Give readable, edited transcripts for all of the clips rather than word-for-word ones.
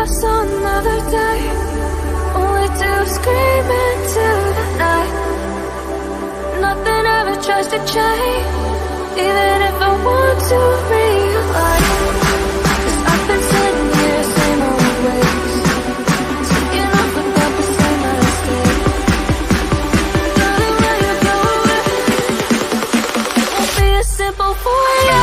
just another day, only to scream into the night. Nothing ever tries to change, even if I want to realize. 'Cause I've been sitting here, same old ways, taking off about the same mistake. Darling, when you go away, it won't be as simple for you.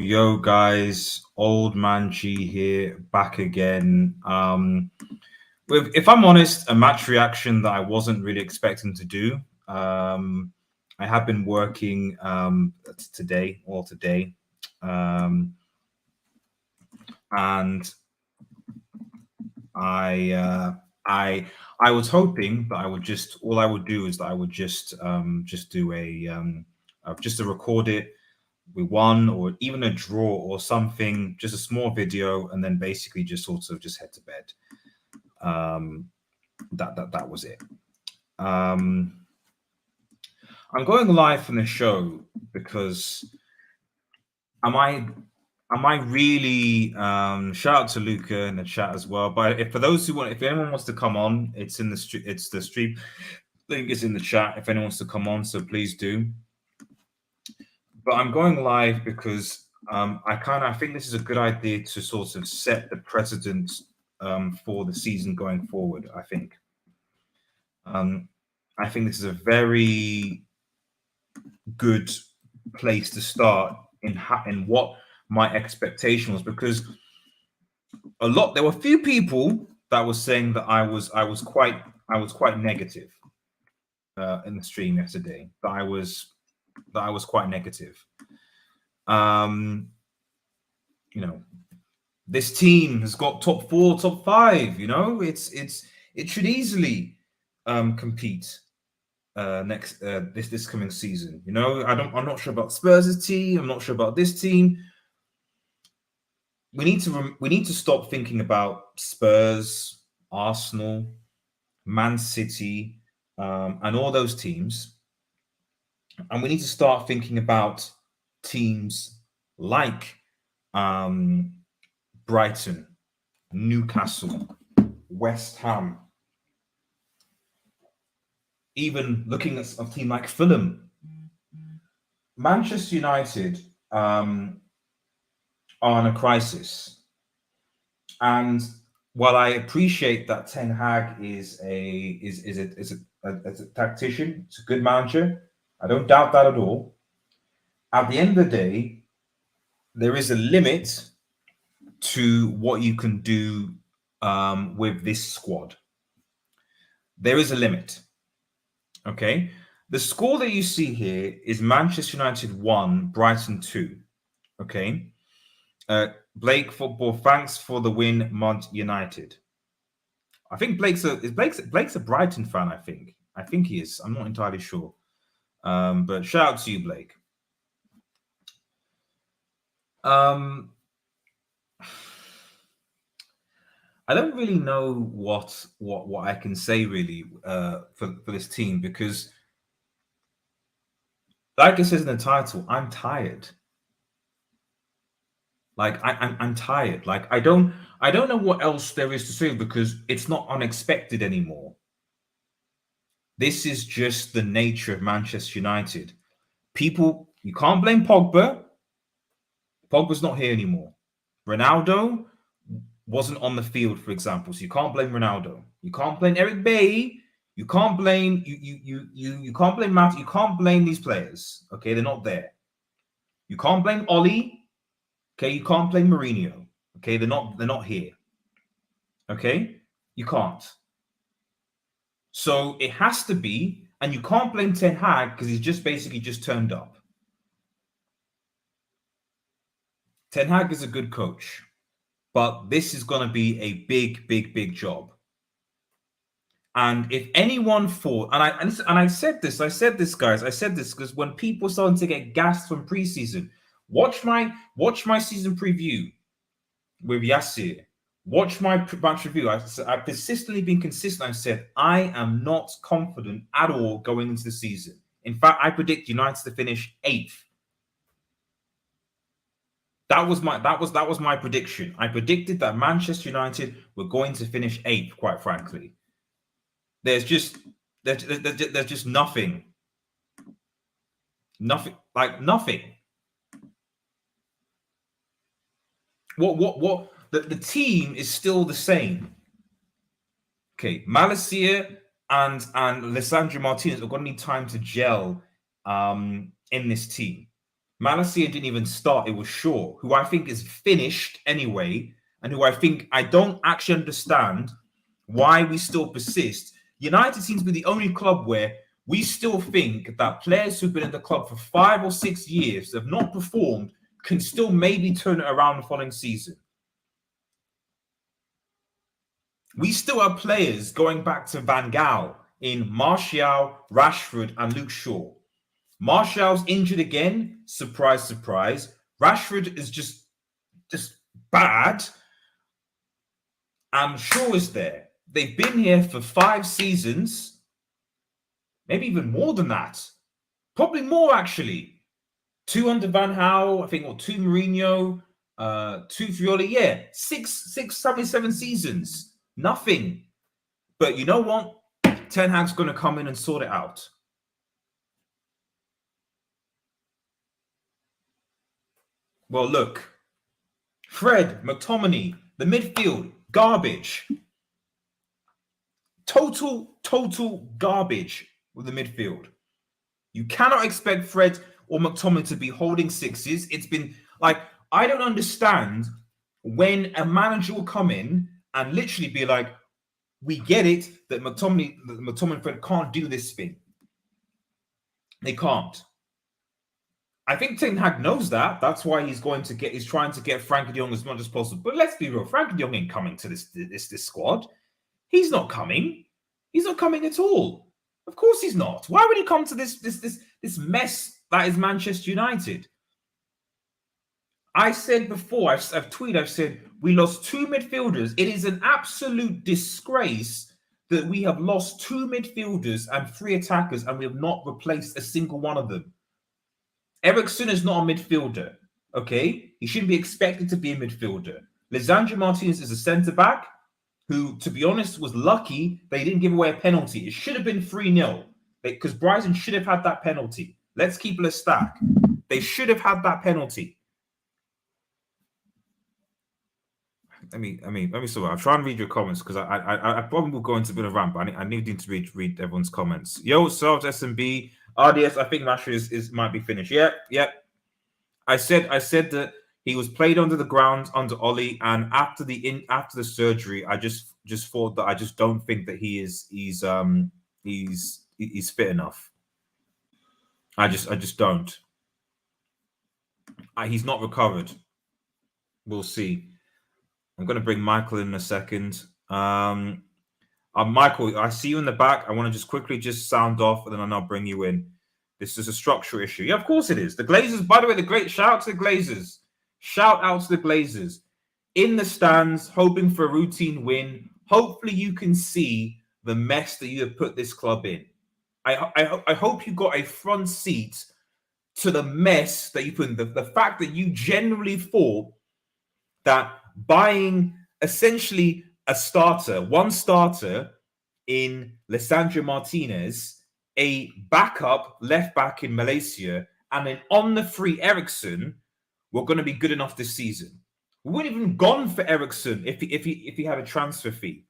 Yo, guys. Old Man G here, back again. If I'm honest, a match reaction that I wasn't really expecting to do. I have been working today, and I was hoping that I would just do just to record it. We won, or even a draw or something, just a small video, and then basically just sort of just head to bed. That was it. I'm going live from the show because am I really shout out to Luca in the chat as well. But if anyone wants to come on, it's in the street. It's the stream link is in the chat. If anyone wants to come on, so please do. But I'm going live because I think this is a good idea to sort of set the precedent for the season going forward. I think this is a very good place to start in what my expectation was, because there were a few people that was saying that I was quite negative in the stream yesterday. That I was quite negative. This team has got top 4, top 5. It should easily compete this coming season. I'm not sure about Spurs' team. I'm not sure about this team. We need to stop thinking about Spurs, Arsenal, Man City, and all those teams. And we need to start thinking about teams like Brighton, Newcastle, West Ham, even looking at a team like Fulham. Manchester United are in a crisis. And while I appreciate that Ten Hag is a tactician, it's a good manager, I don't doubt that at all. At the end of the day, there is a limit to what you can do with this squad. There is a limit. Okay? The score that you see here is Manchester United 1, Brighton 2. Okay? Blake Football, thanks for the win, Mont United. I think Blake's a Brighton fan, I think. I think he is. I'm not entirely sure. But shout out to you, Blake. I don't really know what I can say really for this team, because, like it says in the title, I'm tired. Like I'm tired. Like I don't know what else there is to say, because it's not unexpected anymore. This is just the nature of Manchester United. People, you can't blame Pogba. Pogba's not here anymore. Ronaldo wasn't on the field, for example, so you can't blame Ronaldo. You can't blame Eric Bailly. You can't blame you can't blame Matt. You can't blame these players. Okay, they're not there. You can't blame Oli. Okay, you can't blame Mourinho. Okay, they're not here. Okay, You can't. So it has to be, and you can't blame Ten Hag because he's just basically just turned up. Ten Hag is a good coach, but this is going to be a big, big, big job. And if anyone thought, and I said this, guys, I said this because when people started to get gassed from preseason, watch my season preview with Yassir. Watch my match review. I've persistently been consistent. I said I am not confident at all going into the season. In fact, I predict United to finish 8th. That was my prediction. I predicted that Manchester United were going to finish 8th. Quite frankly, there's just nothing. Nothing. What? The team is still the same. Okay, Malacia and Lisandro Martinez are going to need time to gel in this team. Malacia didn't even start. It was Shaw, who I think is finished anyway, and who I don't actually understand why we still persist. United seems to be the only club where we still think that players who've been in the club for 5 or 6 years have not performed can still maybe turn it around the following season. We still have players going back to Van Gaal in Martial, Rashford, and Luke Shaw. Martial's injured again. Surprise, surprise. Rashford is just bad. And Shaw is there. They've been here for 5 seasons. Maybe even more than that. Probably more, actually. 2 under Van Gaal, I think, or 2 Mourinho, 2 Fiore. Yeah, 7 seasons. Nothing. But you know what? Ten Hag's going to come in and sort it out. Well, look. Fred, McTominay, the midfield, garbage. Total garbage with the midfield. You cannot expect Fred or McTominay to be holding 6s. It's been like, I don't understand when a manager will come in and literally be like, we get it that McTominay and Fred can't do this thing. They can't. I think Ten Hag knows that. That's why he's trying to get Frankie de Jong as much as possible. But let's be real, Frankie de Jong ain't coming to this squad. He's not coming. He's not coming at all. Of course he's not. Why would he come to this mess that is Manchester United? I said before, I've tweeted, I've said, we lost 2 midfielders. It is an absolute disgrace that we have lost 2 midfielders and 3 attackers and we have not replaced a single one of them. Eriksen is not a midfielder, okay? He shouldn't be expected to be a midfielder. Lisandro Martinez is a centre-back who, to be honest, was lucky they didn't give away a penalty. It should have been 3-0 because Brighton should have had that penalty. Let's keep it a stack. They should have had that penalty. Let me so I'll try and read your comments because I probably will go into a bit of a rant, but I need to read everyone's comments. Yo, Sarge SMB, RDS, I think Rashford might be finished. Yeah. I said that he was played under the ground under Ollie, and after the surgery, I just thought that I just don't think that he's fit enough. I just don't. He's not recovered. We'll see. I'm going to bring Michael in a second. Michael, I see you in the back. I want to just quickly sound off, and then I'll bring you in. This is a structural issue. Yeah, of course it is. The Glazers, by the way, shout out to the Glazers. Shout out to the Glazers. In the stands, hoping for a routine win. Hopefully you can see the mess that you have put this club in. I hope you got a front seat to the mess that you put in. The fact that you generally thought that buying essentially one starter in Lisandro Martinez, a backup left back in Malaysia, and an on the free Eriksen were going to be good enough this season. We wouldn't even gone for Eriksen if he had a transfer fee.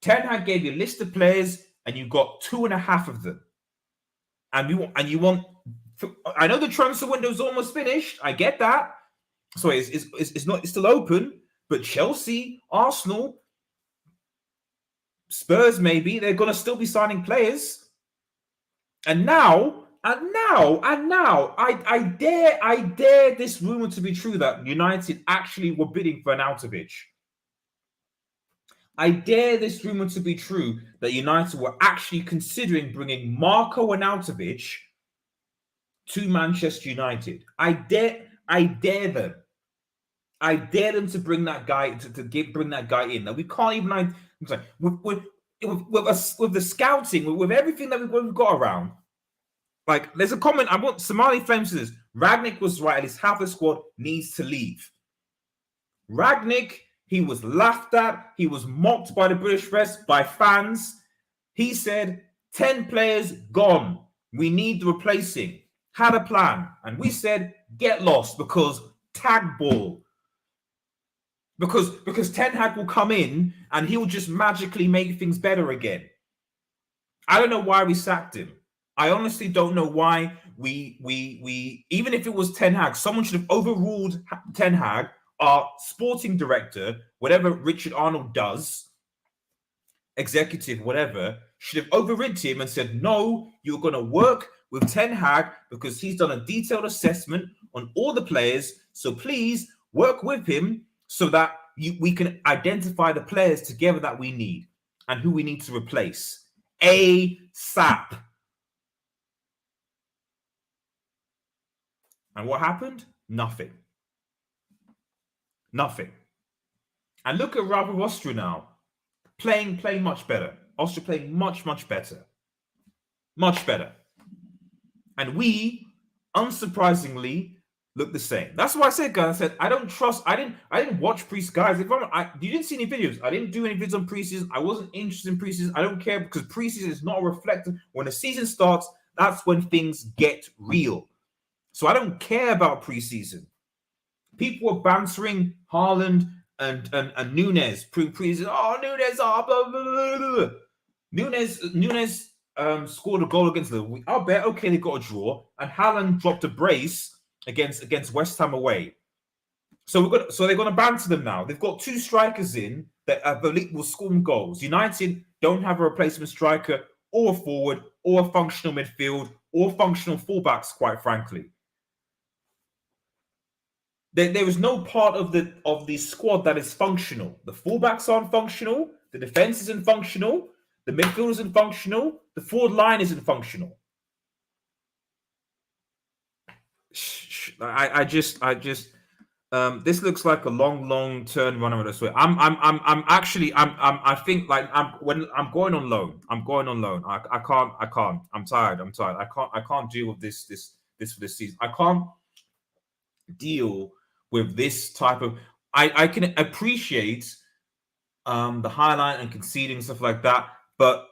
Ten Hag gave you a list of players, and you got 2.5 of them. And you want. I know the transfer window is almost finished. I get that. So it's still open, but Chelsea, Arsenal, Spurs, maybe they're going to still be signing players. And now, I dare this rumor to be true that United actually were bidding for an Arnautovic. I dare this rumor to be true that United were actually considering bringing Marco Arnautovic to Manchester United. I dare them. I dare them to bring that guy bring that guy in. Now we can't even. I'm sorry, with the scouting, with everything that we've got around. Like, there's a comment. I want Somali Flames to this. Ragnick was right. At least half the squad needs to leave. Ragnick, he was laughed at. He was mocked by the British press, by fans. He said, 10 players gone. We need the replacing. Had a plan. And we said, get lost because tag ball. Because Ten Hag will come in and he'll just magically make things better again. I don't know why we sacked him. I honestly don't know why we even if it was Ten Hag, someone should have overruled Ten Hag, our sporting director, whatever Richard Arnold does, executive, whatever, should have overridden him and said, no, you're going to work with Ten Hag because he's done a detailed assessment on all the players. So please work with him so that we can identify the players together that we need and who we need to replace. ASAP. And what happened? Nothing. Nothing. And look at Rafa Austria now. Playing much better. Austria playing much better. Much better. And we, unsurprisingly, look the same. That's why I said, guys, I said, I don't trust, I didn't watch preseason. Guys, you didn't see any videos. I didn't do any videos on preseason. I wasn't interested in preseason. I don't care because preseason is not reflective. When the season starts, that's when things get real. So I don't care about preseason. People were bantering Haaland and Nunes preseason. Oh, Nunes, blah, blah, blah, blah. Nunes scored a goal against Liverpool. I'll bet, okay, they got a draw. And Haaland dropped a brace against West Ham away. So they're going to banter them now. They've got two strikers in that will score goals. United don't have a replacement striker or a forward or a functional midfield or functional fullbacks, quite frankly. There is no part of the squad that is functional. The fullbacks aren't functional. The defense isn't functional. The midfield isn't functional. The forward line isn't functional. I just this looks like a long turn run over this way. I think like I'm going on loan. I'm going on loan. I can't. I'm tired. I can't deal with this for this season. I can't deal with this type of. I can appreciate the highlight and conceding stuff like that, but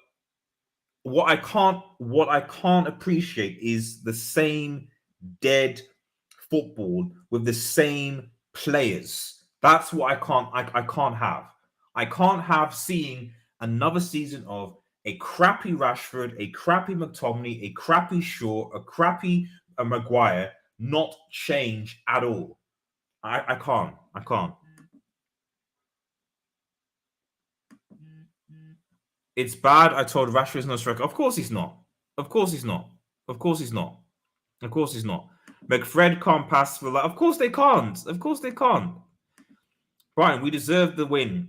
what I can't appreciate is the same dead football with the same players. That's what I can't have. I can't have seeing another season of a crappy Rashford, a crappy McTominay, a crappy Shaw, a crappy Maguire not change at all. I can't. It's bad. I told Rashford is no striker. Of course he's not. McFred can't pass for that. Of course they can't. Brian, we deserved the win.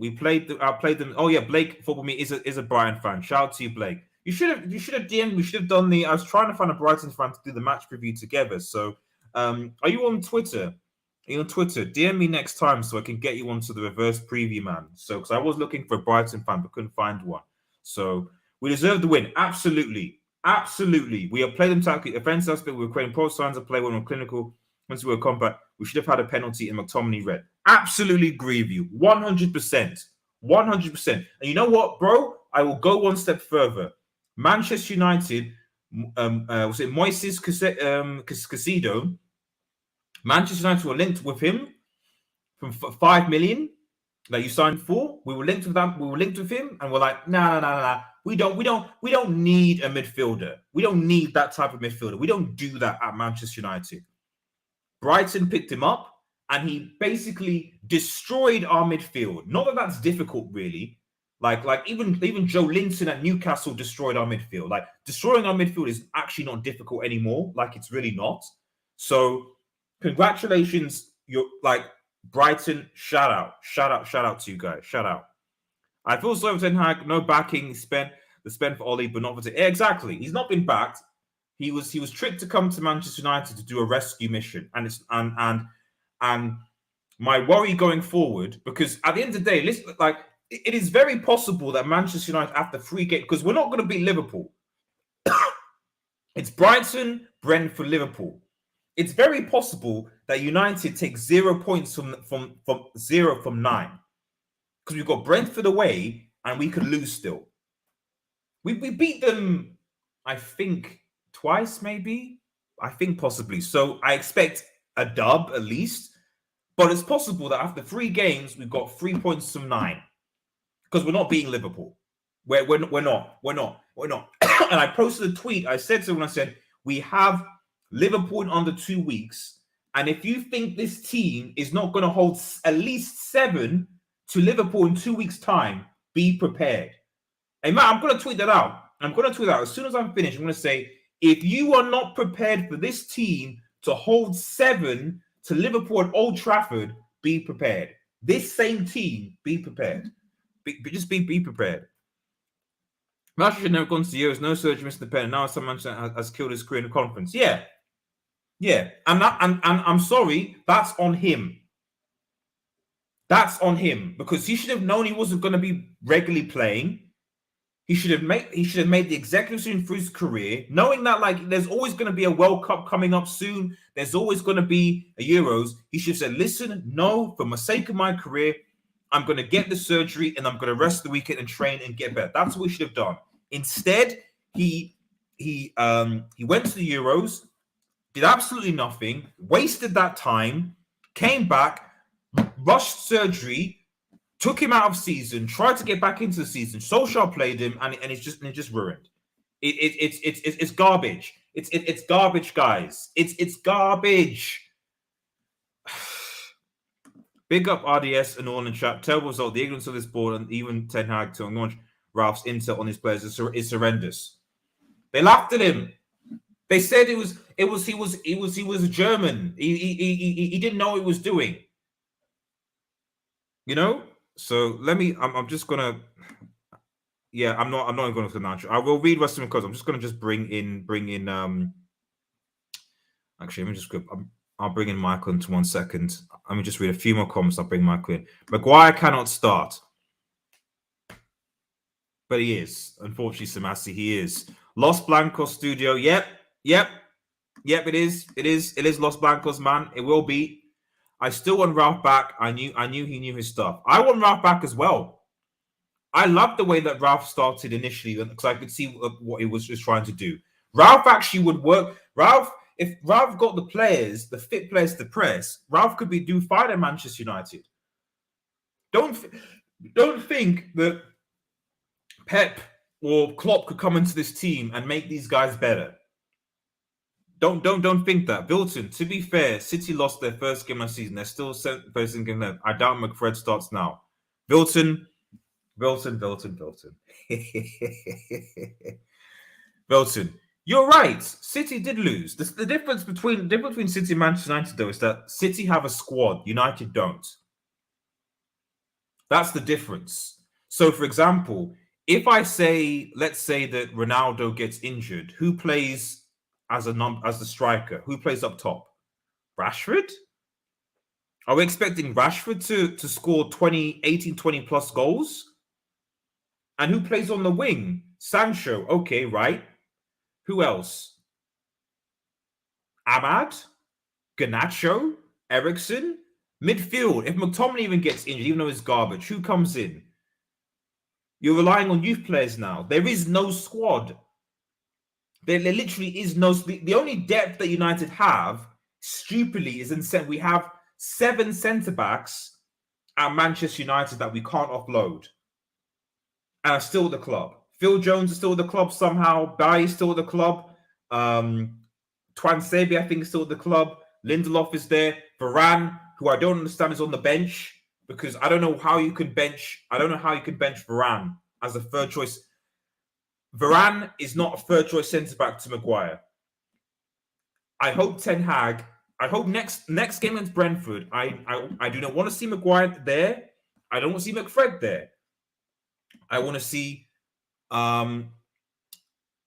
I played them. Oh yeah, Blake Football Me is a Brighton fan. Shout out to you, Blake. You should have DM'd. We should have done I was trying to find a Brighton fan to do the match preview together. So, are you on Twitter? DM me next time so I can get you onto the reverse preview, man. So, because I was looking for a Brighton fan but couldn't find one. So, we deserve the win. Absolutely. We have played them tactically. Offensive aspect, we were creating pro signs of play when we were clinical. Once we were compact, we should have had a penalty in McTominay red. Absolutely agree with you. 100%. And you know what, bro? I will go one step further. Manchester United, was it Moises Caicedo? Manchester United were linked with him from 5 million that you signed for. We were linked with that. We were linked with him, and we're like, nah. We don't need a midfielder. We don't need that type of midfielder. We don't do that at Manchester United. Brighton picked him up, and he basically destroyed our midfield. Not that that's difficult, really, Like even Joe Linton at Newcastle destroyed our midfield. Like destroying our midfield is actually not difficult anymore. Like it's really not. So congratulations, you're like Brighton. Shout out to you guys. Shout out. I feel sorry for Ten Hag. No backing spent for Ollie, but not for exactly. He's not been backed. He was tricked to come to Manchester United to do a rescue mission, and my worry going forward, because at the end of the day, listen, like it is very possible that Manchester United after 3 games, because we're not going to beat Liverpool. It's Brighton, Brentford, Liverpool. It's very possible that United take 0 points from 0 from 9, because we've got Brentford away and we could lose still. We beat them, I think, twice, maybe. I think possibly. So I expect a dub at least. But it's possible that after 3 games, we've got 3 points from 9. Because we're not beating Liverpool. We're not. And I posted a tweet. I said to someone, I said, we have Liverpool in under 2 weeks. And if you think this team is not going to hold at least 7 to Liverpool in 2 weeks' time, be prepared. Hey, man, I'm going to tweet that out. As soon as I'm finished, I'm going to say, if you are not prepared for this team to hold 7 to Liverpool at Old Trafford, be prepared. This same team, be prepared. Just be prepared. Manchester never gone to Euros, no surgery, missed the pen. Now some Manchester has killed his career in the conference. Yeah. And I'm sorry, that's on him. That's on him, because he should have known he wasn't going to be regularly playing. He should have made the executive decision for his career, knowing that like there's always going to be a World Cup coming up soon. There's always going to be a Euros. He should have said, "Listen, no, for the sake of my career, I'm going to get the surgery and I'm going to rest the weekend and train and get better." That's what he should have done. Instead, he went to the Euros, did absolutely nothing, wasted that time, came back, rushed surgery, took him out of season, tried to get back into the season. Solskjaer played him, and it's just ruined. It's garbage. It's garbage, guys. It's garbage. Big up RDS and all in chat. Terrible result. The ignorance of this board and even Ten Hag to launch Ralph's intel on his players is horrendous. They laughed at him. They said he was a German. He didn't know what he was doing. You know. So I'm just gonna. Yeah, I'm not going to financial. I will read Western because I'm just going to bring in. Actually, let me just go. I'll bring in Michael into 1 second. Let me just read a few more comments. I'll bring Michael in. Maguire cannot start, but he is. Unfortunately, Samasi, he is. Los Blancos Studio. Yep. It is Los Blancos, man. It will be. I still want Ralph back. I knew he knew his stuff. I want Ralph back as well. I love the way that Ralph started initially because I could see what he was just trying to do. Ralph actually would work. If Ralph got the players, the fit players to press, Ralph could do fine at Manchester United. Don't think that Pep or Klopp could come into this team and make these guys better. Don't think that. Bilton, to be fair, City lost their first game of the season. They're still first game left. I doubt McFred starts now. Bilton. Bilton, you're right. City did lose. The difference between City and Manchester United, though, is that City have a squad. United don't. That's the difference. So, for example, if let's say that Ronaldo gets injured, who plays as the striker? Who plays up top? Rashford? Are we expecting Rashford to score 18, 20 plus goals? And who plays on the wing? Sancho. Okay, right. Who else? Ahmad? Garnacho? Eriksen? Midfield. If McTominay even gets injured, even though it's garbage, who comes in? You're relying on youth players now. There is no squad. There literally is no... The only depth that United have, stupidly, is in... We have 7 centre-backs at Manchester United that we can't offload. And are still at the club. Phil Jones is still at the club somehow. Bailly is still at the club. Twan Sebi, I think, is still at the club. Lindelof is there. Varane, who I don't understand, is on the bench because I don't know how you could bench. I don't know how you could bench Varane as a third choice. Varane is not a third choice centre back to Maguire. I hope Ten Hag. I hope next game against Brentford. I do not want to see Maguire there. I don't want to see McFred there. I want to see. I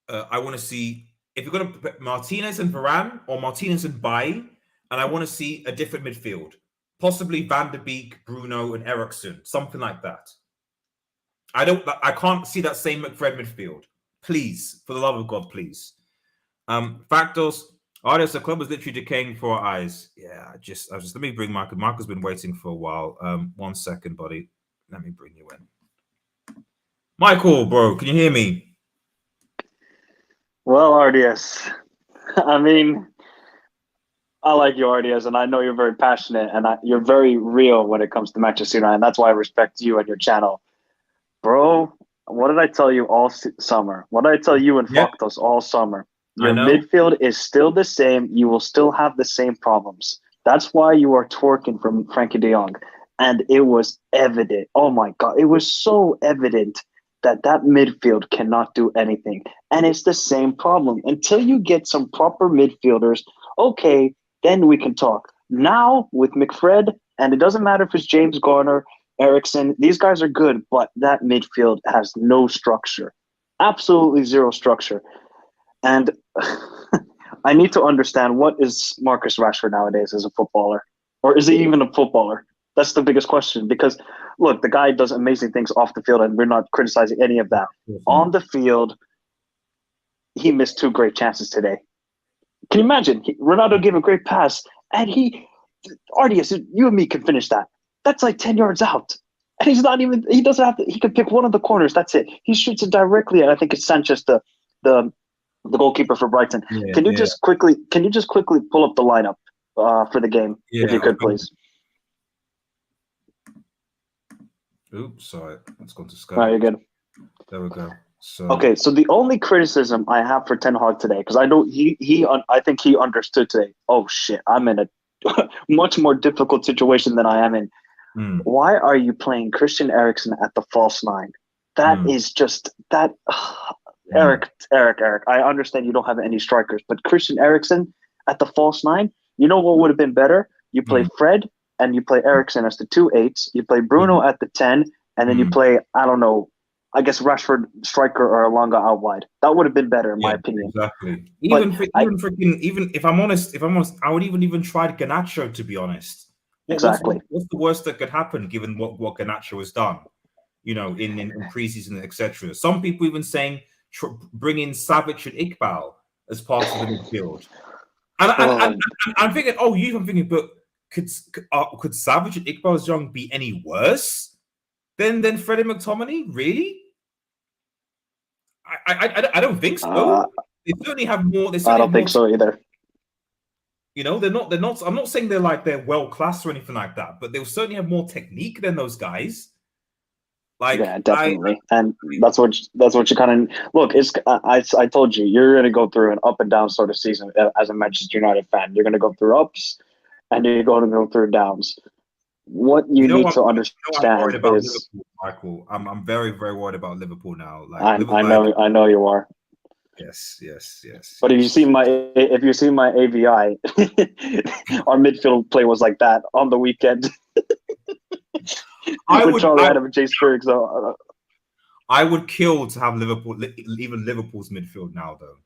want to see if you're going to put Martinez and Varane or Martinez and Bailly, and I want to see a different midfield, possibly Van der Beek, Bruno, and Eriksen, something like that. I can't see that same McFred midfield. Please, for the love of God, please. Factos. Artists, the club was literally decaying before our eyes. Yeah, I just let me bring Marco. Marco's been waiting for a while. 1 second, buddy. Let me bring you in. Michael, bro, can you hear me? Well, RDS, I mean, I like you, RDS, and I know you're very passionate and you're very real when it comes to Manchester United, and that's why I respect you and your channel. Bro, what did I tell you all summer? What did I tell you and Factos all summer? Your midfield is still the same. You will still have the same problems. That's why you are twerking from Frankie de Jong. And it was evident. Oh, my God. It was so evident that midfield cannot do anything. And it's the same problem. Until you get some proper midfielders, okay, then we can talk. Now, with McFred, and it doesn't matter if it's James Garner, Eriksen, these guys are good, but that midfield has no structure. Absolutely zero structure. And I need to understand, what is Marcus Rashford nowadays as a footballer? Or is he even a footballer? That's the biggest question. Because, look, the guy does amazing things off the field, and we're not criticizing any of that. Mm-hmm. On the field, he missed 2 great chances today. Can you imagine? Ronaldo gave a great pass, and RDS, you and me can finish that. That's like 10 yards out. And he doesn't have to, he can pick one of the corners. That's it. He shoots it directly. And I think it's Sanchez, the goalkeeper for Brighton. Yeah, can you just quickly pull up the lineup for the game, if you could, please? Oops, sorry, it's gone to Sky. No, you're good. There we go. So okay, so the only criticism I have for Ten Hag today, because I know I think he understood today. Oh shit, I'm in a much more difficult situation than I am in. Why are you playing Christian Eriksen at the false 9? That is just that. Eric, I understand you don't have any strikers, but Christian Eriksen at the false 9, you know what would have been better? You play Fred and you play Eriksen as the 2 8s. You play Bruno at the 10, and then you play, I don't know, I guess Rashford striker or Alonga out wide. That would have been better, in my opinion. Exactly. Even if I'm honest, I would even try Garnacho, to be honest. Exactly. What's the worst that could happen, given what Garnacho has done? You know, in preseason, etc. Some people even saying bring in Savic and Iqbal as part of the midfield. And I'm thinking, but could Savic and Iqbal's Young be any worse than Freddie McTominay? Really? I don't think so. They certainly have more. I don't think so either. You know, they're not. I'm not saying they're world class or anything like that, but they'll certainly have more technique than those guys. Like, yeah, definitely, and that's what you kind of look. It's I told you, you're going to go through an up and down sort of season as a Manchester United fan. You're going to go through ups, and you're going to go through downs. What you need to understand I'm worried about is Liverpool, Michael. I'm very, very worried about Liverpool now. Like, I know you are. Yes. But if you see my AVI, our midfield play was like that on the weekend. I would kill to have Liverpool, even Liverpool's midfield now, though,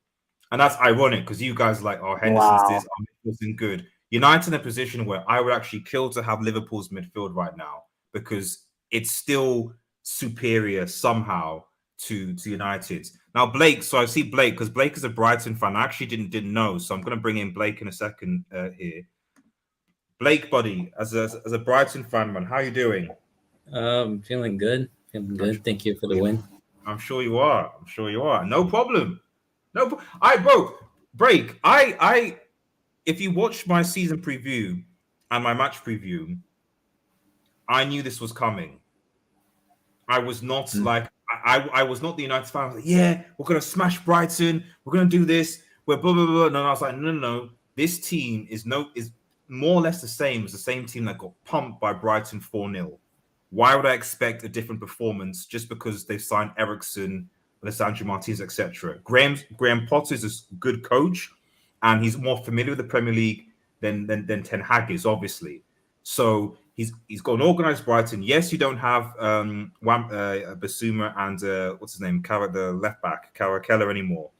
and that's ironic because you guys are like, oh, Henderson's this, our midfield isn't good. United's in a position where I would actually kill to have Liverpool's midfield right now because it's still superior somehow to United's. Now, Blake, so I see Blake because Blake is a Brighton fan. I actually didn't know, so I'm going to bring in Blake in a second here. Blake, buddy, as a Brighton fan, man, how are you doing? Feeling good. Thank you for the win. I'm sure you are. No problem. Bro, break. If you watched my season preview and my match preview, I knew this was coming. I was not like I was not the United fan. I was like, yeah, we're gonna smash Brighton. We're gonna do this. We're blah blah blah. No, I was like, no. This team is more or less the same as the same team that got pumped by Brighton 4-0. Why would I expect a different performance just because they've signed Ericsson, Alessandro Martinez, etc.? Graham Potter is a good coach, and he's more familiar with the Premier League than Ten Hag is, obviously. So he's got an organised Brighton. Yes, you don't have Basuma and what's his name, the left back, Keller anymore.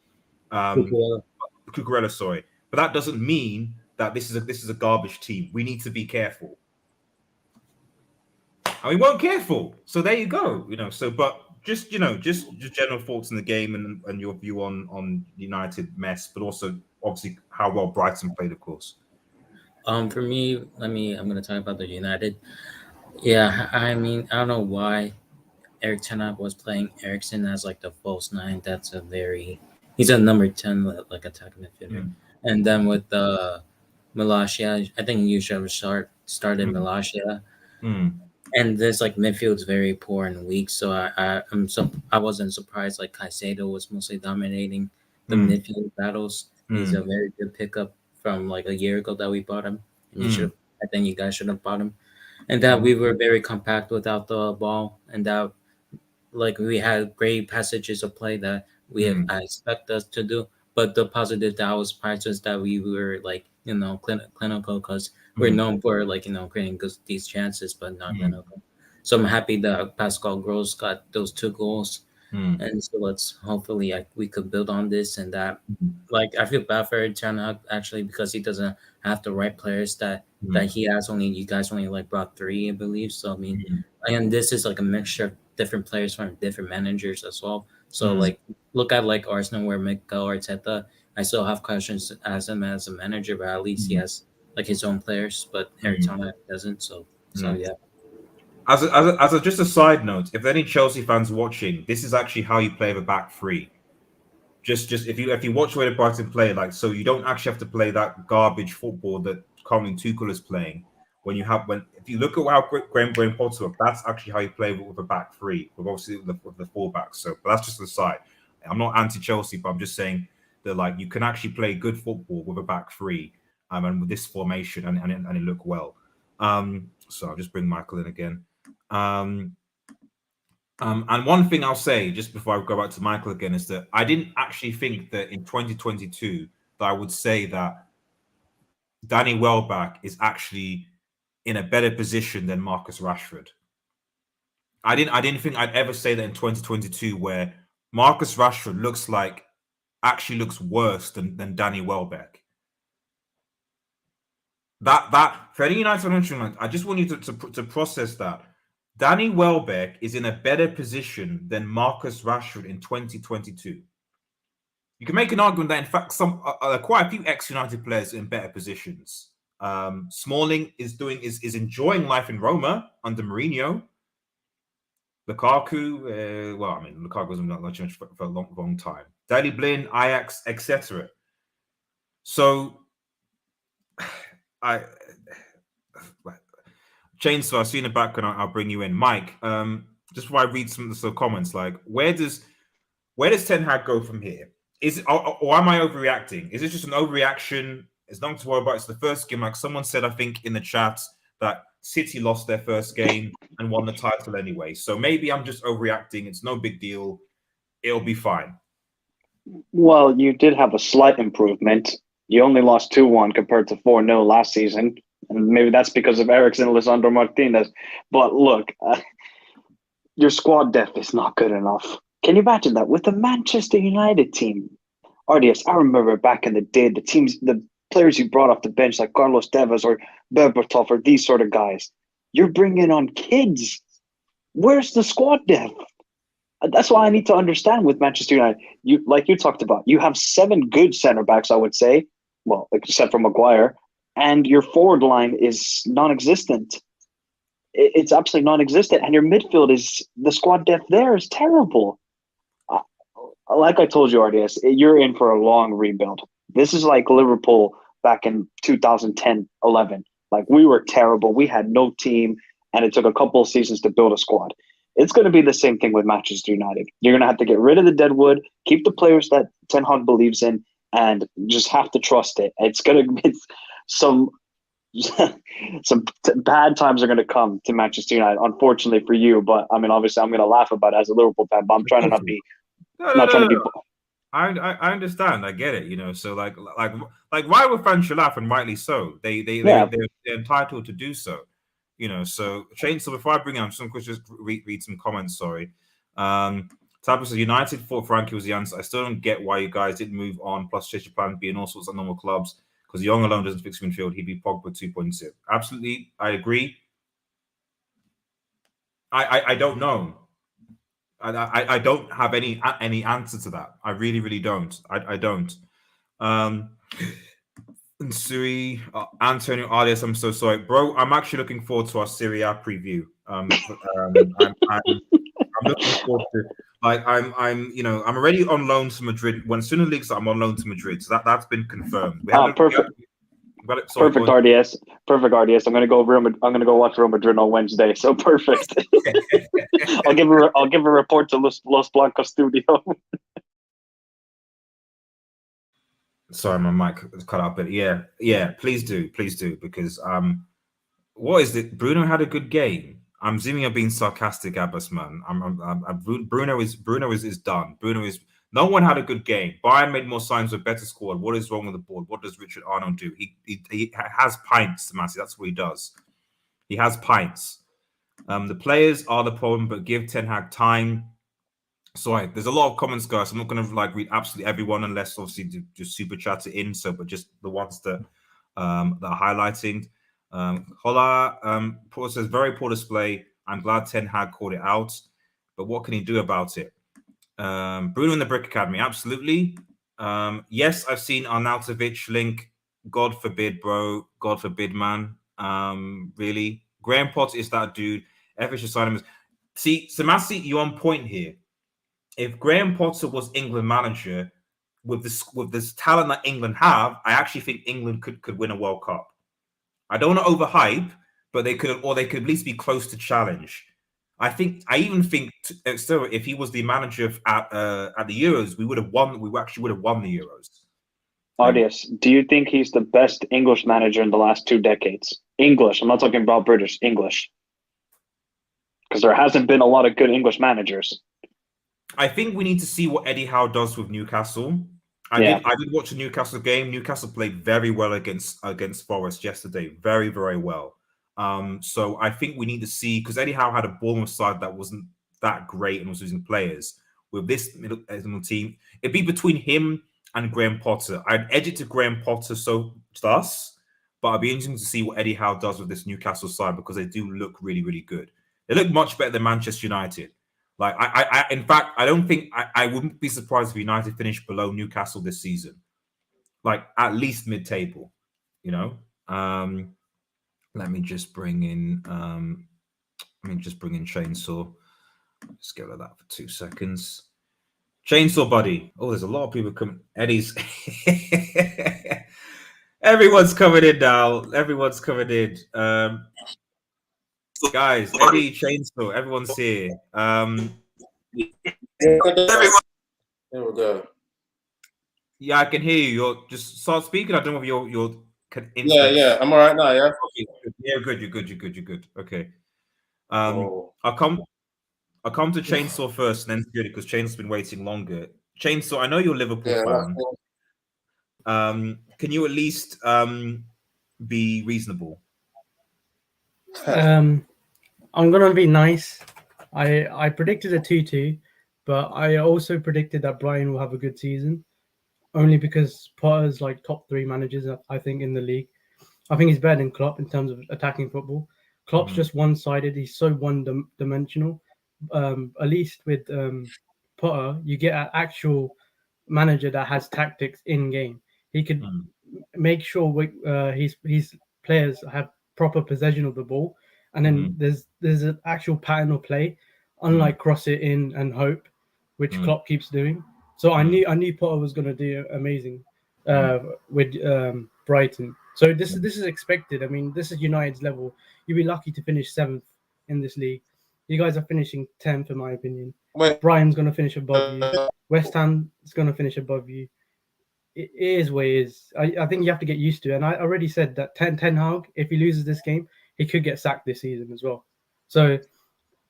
Cucurella, sorry, but that doesn't mean that this is a garbage team. We need to be careful. And we weren't careful. So there you go. But just general thoughts in the game and your view on United mess, but also obviously how well Brighton played, of course. For me, I'm gonna talk about the United. Yeah, I mean, I don't know why Eric Ten Hag was playing Ericsson as like the false nine. He's a number 10, like attacking midfielder. And then with Malacia, I think you should have started Malacia. And this like midfield's very poor and weak, so I wasn't surprised. Like Caicedo was mostly dominating the midfield battles. He's a very good pickup from like a year ago that we bought him, and I think you guys should have bought him. And that we were very compact without the ball, and that like we had great passages of play that I expect us to do. But the positive that was parts was that we were like clinical because we're known for like creating these chances, but not clinical. So I'm happy that Pascal Gross got those 2 goals, and so let's hopefully we could build on this. And that like I feel bad for Ten Hag actually because he doesn't have the right players that he has. You guys only like brought 3, I believe. So I mean, and this is like a mixture of different players from different managers as well. So like look at like Arsenal where Mikel Arteta, I still have questions as him as a manager, but at least he has like his own players, but Eric Ten Hag doesn't. So yeah. As just a side note, if there are any Chelsea fans watching, this is actually how you play the back 3. Just if you watch where the Brighton play, like so you don't actually have to play that garbage football that currently Tuchel is playing. If you look at how Graham Potter, that's actually how you play with a back 3, with obviously with the fullbacks. So, but that's just the side. I'm not anti-Chelsea, but I'm just saying that like you can actually play good football with a back 3, and with this formation, and it look well. So I'll just bring Michael in again. And one thing I'll say just before I go back to Michael again is that I didn't actually think that in 2022 that I would say that Danny Welbeck is actually in a better position than Marcus Rashford. I didn't think I'd ever say that in 2022 where Marcus Rashford looks worse than Danny Welbeck. That for any United fans, I just want you to process that. Danny Welbeck is in a better position than Marcus Rashford in 2022. You can make an argument that, in fact, quite a few ex-United players are in better positions. Smalling is enjoying life in Roma under Mourinho. Lukaku, Lukaku wasn't that much for a long time. Daley Blin, Ajax, etc. So, Chainsaw, I see in the background. I'll bring you in, Mike. Just before I read some of the comments, like where does Ten Hag go from here? Or am I overreacting? Is it just an overreaction? It's nothing to worry about. It's the first game. Like someone said, I think in the chat that City lost their first game and won the title anyway. So maybe I'm just overreacting. It's no big deal. It'll be fine. Well, you did have a slight improvement. You only lost 2-1 compared to 4-0 last season. And maybe that's because of Ericsson and Alessandro Martinez. But look, your squad depth is not good enough. Can you imagine that with the Manchester United team? RDS, I remember back in the day, the players you brought off the bench like Carlos Tevez or Berbatov or these sort of guys. You're bringing on kids. Where's the squad depth? That's why I need to understand with Manchester United. Like you talked about, you have 7 good center backs, I would say. Well, except for Maguire. And your forward line is non-existent. It's absolutely non-existent. And your midfield the squad depth there is terrible. Like I told you, RDS, you're in for a long rebuild. This is like Liverpool back in 2010-11. Like we were terrible. We had no team, and it took a couple of seasons to build a squad. It's going to be the same thing with Manchester United. You're going to have to get rid of the deadwood, keep the players that Ten Hag believes in, and just have to trust it. It's some some bad times are going to come to Manchester United, unfortunately for you. But I mean, obviously, I'm going to laugh about it as a Liverpool fan. But I'm trying to not be, not trying to be. I understand. I get it. You know, so like rival fans should laugh, and rightly so. Yeah. They're entitled to do so. You know, so Shane. So before I bring on, just read some comments. Sorry. Tabitha says United thought Frankie was the answer. I still don't get why you guys didn't move on. Plus, change your plan, be in all sorts of normal clubs because Young alone doesn't fix midfield. He'd be Pogba 2.0. Absolutely, I agree. I don't know. I don't have any answer to that. I really don't. I don't. And Sui, Antonio Arias, I'm so sorry, bro. I'm actually looking forward to our Serie A preview. I'm looking forward to. Like I'm already on loan to Madrid. When sooner leagues, I'm on loan to Madrid. So that's been confirmed. Perfect. Perfect RDS. Perfect RDS. I'm gonna go watch Real Madrid on Wednesday. So perfect. I'll give a report to Los Blancos studio. Sorry, my mic was cut out, but yeah. Please do, because what is it? Bruno had a good game. I'm assuming I'm being sarcastic, Abbas, man. Bruno is done. Bruno is. No one had a good game. Bayern made more signs with better squad. What is wrong with the board? What does Richard Arnold do? He has pints, Massey. That's what he does. He has pints. The players are the problem, but give Ten Hag time. Sorry, there's a lot of comments, guys. I'm not going to read absolutely everyone unless obviously just super chat it in. So, but just the ones that are highlighting. Hola, Paul says very poor display. I'm glad Ten Hag called it out, but what can he do about it? Bruno in the Brick Academy, absolutely. Yes, I've seen Arnautovic link. God forbid, bro. God forbid, man. Really, Graham Potter is that dude. Ever should sign him. See, Samasi, you're on point here. If Graham Potter was England manager with this talent that England have, I actually think England could win a World Cup. I don't want to overhype, but they could at least be close to challenge. I even think still, if he was the manager at the Euros, we actually would have won the Euros. Audius, do you think he's the best English manager in the last 2 decades? English. I'm not talking about British. English. Because there hasn't been a lot of good English managers. I think we need to see what Eddie Howe does with Newcastle. I did watch the Newcastle game. Newcastle played very well against Forest yesterday. Very, very well. So I think we need to see, because Eddie Howe had a Bournemouth side that wasn't that great and was losing players. With this middle team, it'd be between him and Graham Potter. I'd edge it to Graham Potter, so to us, but I'd be interesting to see what Eddie Howe does with this Newcastle side, because they do look really, really good. They look much better than Manchester United. Like in fact, I don't think I wouldn't be surprised if United finished below Newcastle this season, like at least mid-table. You know. Let me just bring in. Chainsaw. Let's get rid of that for 2 seconds. Chainsaw buddy. Oh, there's a lot of people coming. Eddie's. Everyone's coming in now. Everyone's coming in. Guys, Eddie, Chainsaw, everyone's here. There we go. Yeah, I can hear you. You're just start speaking. I don't know if you're. Yeah. I'm all right now. Yeah. Okay. Yeah, good. You're good. Okay. I'll come to Chainsaw first, and then Judy, because Chainsaw's been waiting longer. Chainsaw, I know you're a Liverpool fan. Cool. Can you at least be reasonable? I'm gonna be nice. I predicted a 2-2, but I also predicted that Brighton will have a good season, only because Potter's like top 3 managers, I think, in the league. I think he's better than Klopp in terms of attacking football. Klopp's just one-sided. He's so one-dimensional. At least with Potter, you get an actual manager that has tactics in game. He could make sure his players have proper possession of the ball, and then there's an actual pattern of play, unlike cross it in and hope, which Klopp keeps doing. So I knew Potter was going to do amazing with Brighton. So this is expected. I mean, this is United's level. You'd be lucky to finish 7th in this league. You guys are finishing 10th, in my opinion. Brighton's going to finish above you. West Ham is going to finish above you. it is what it is. I think you have to get used to it. And I already said that Ten Hag, if he loses this game, he could get sacked this season as well. So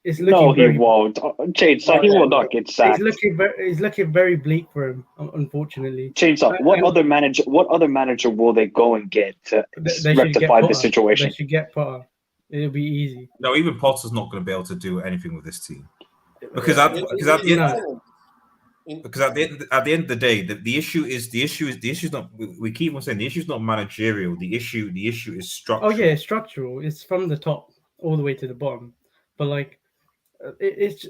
it's looking No, he won't. Chainsaw, he will not get sacked. He's looking very bleak for him, unfortunately. Chainsaw, what other manager will they go and get to they rectify the situation? They should get Potter. It'll be easy. No, even Potter's not going to be able to do anything with this team because at the end of the day, the issue is not. We keep on saying the issue is not managerial. The issue is structural. Oh yeah, it's structural. It's from the top all the way to the bottom. But like, it's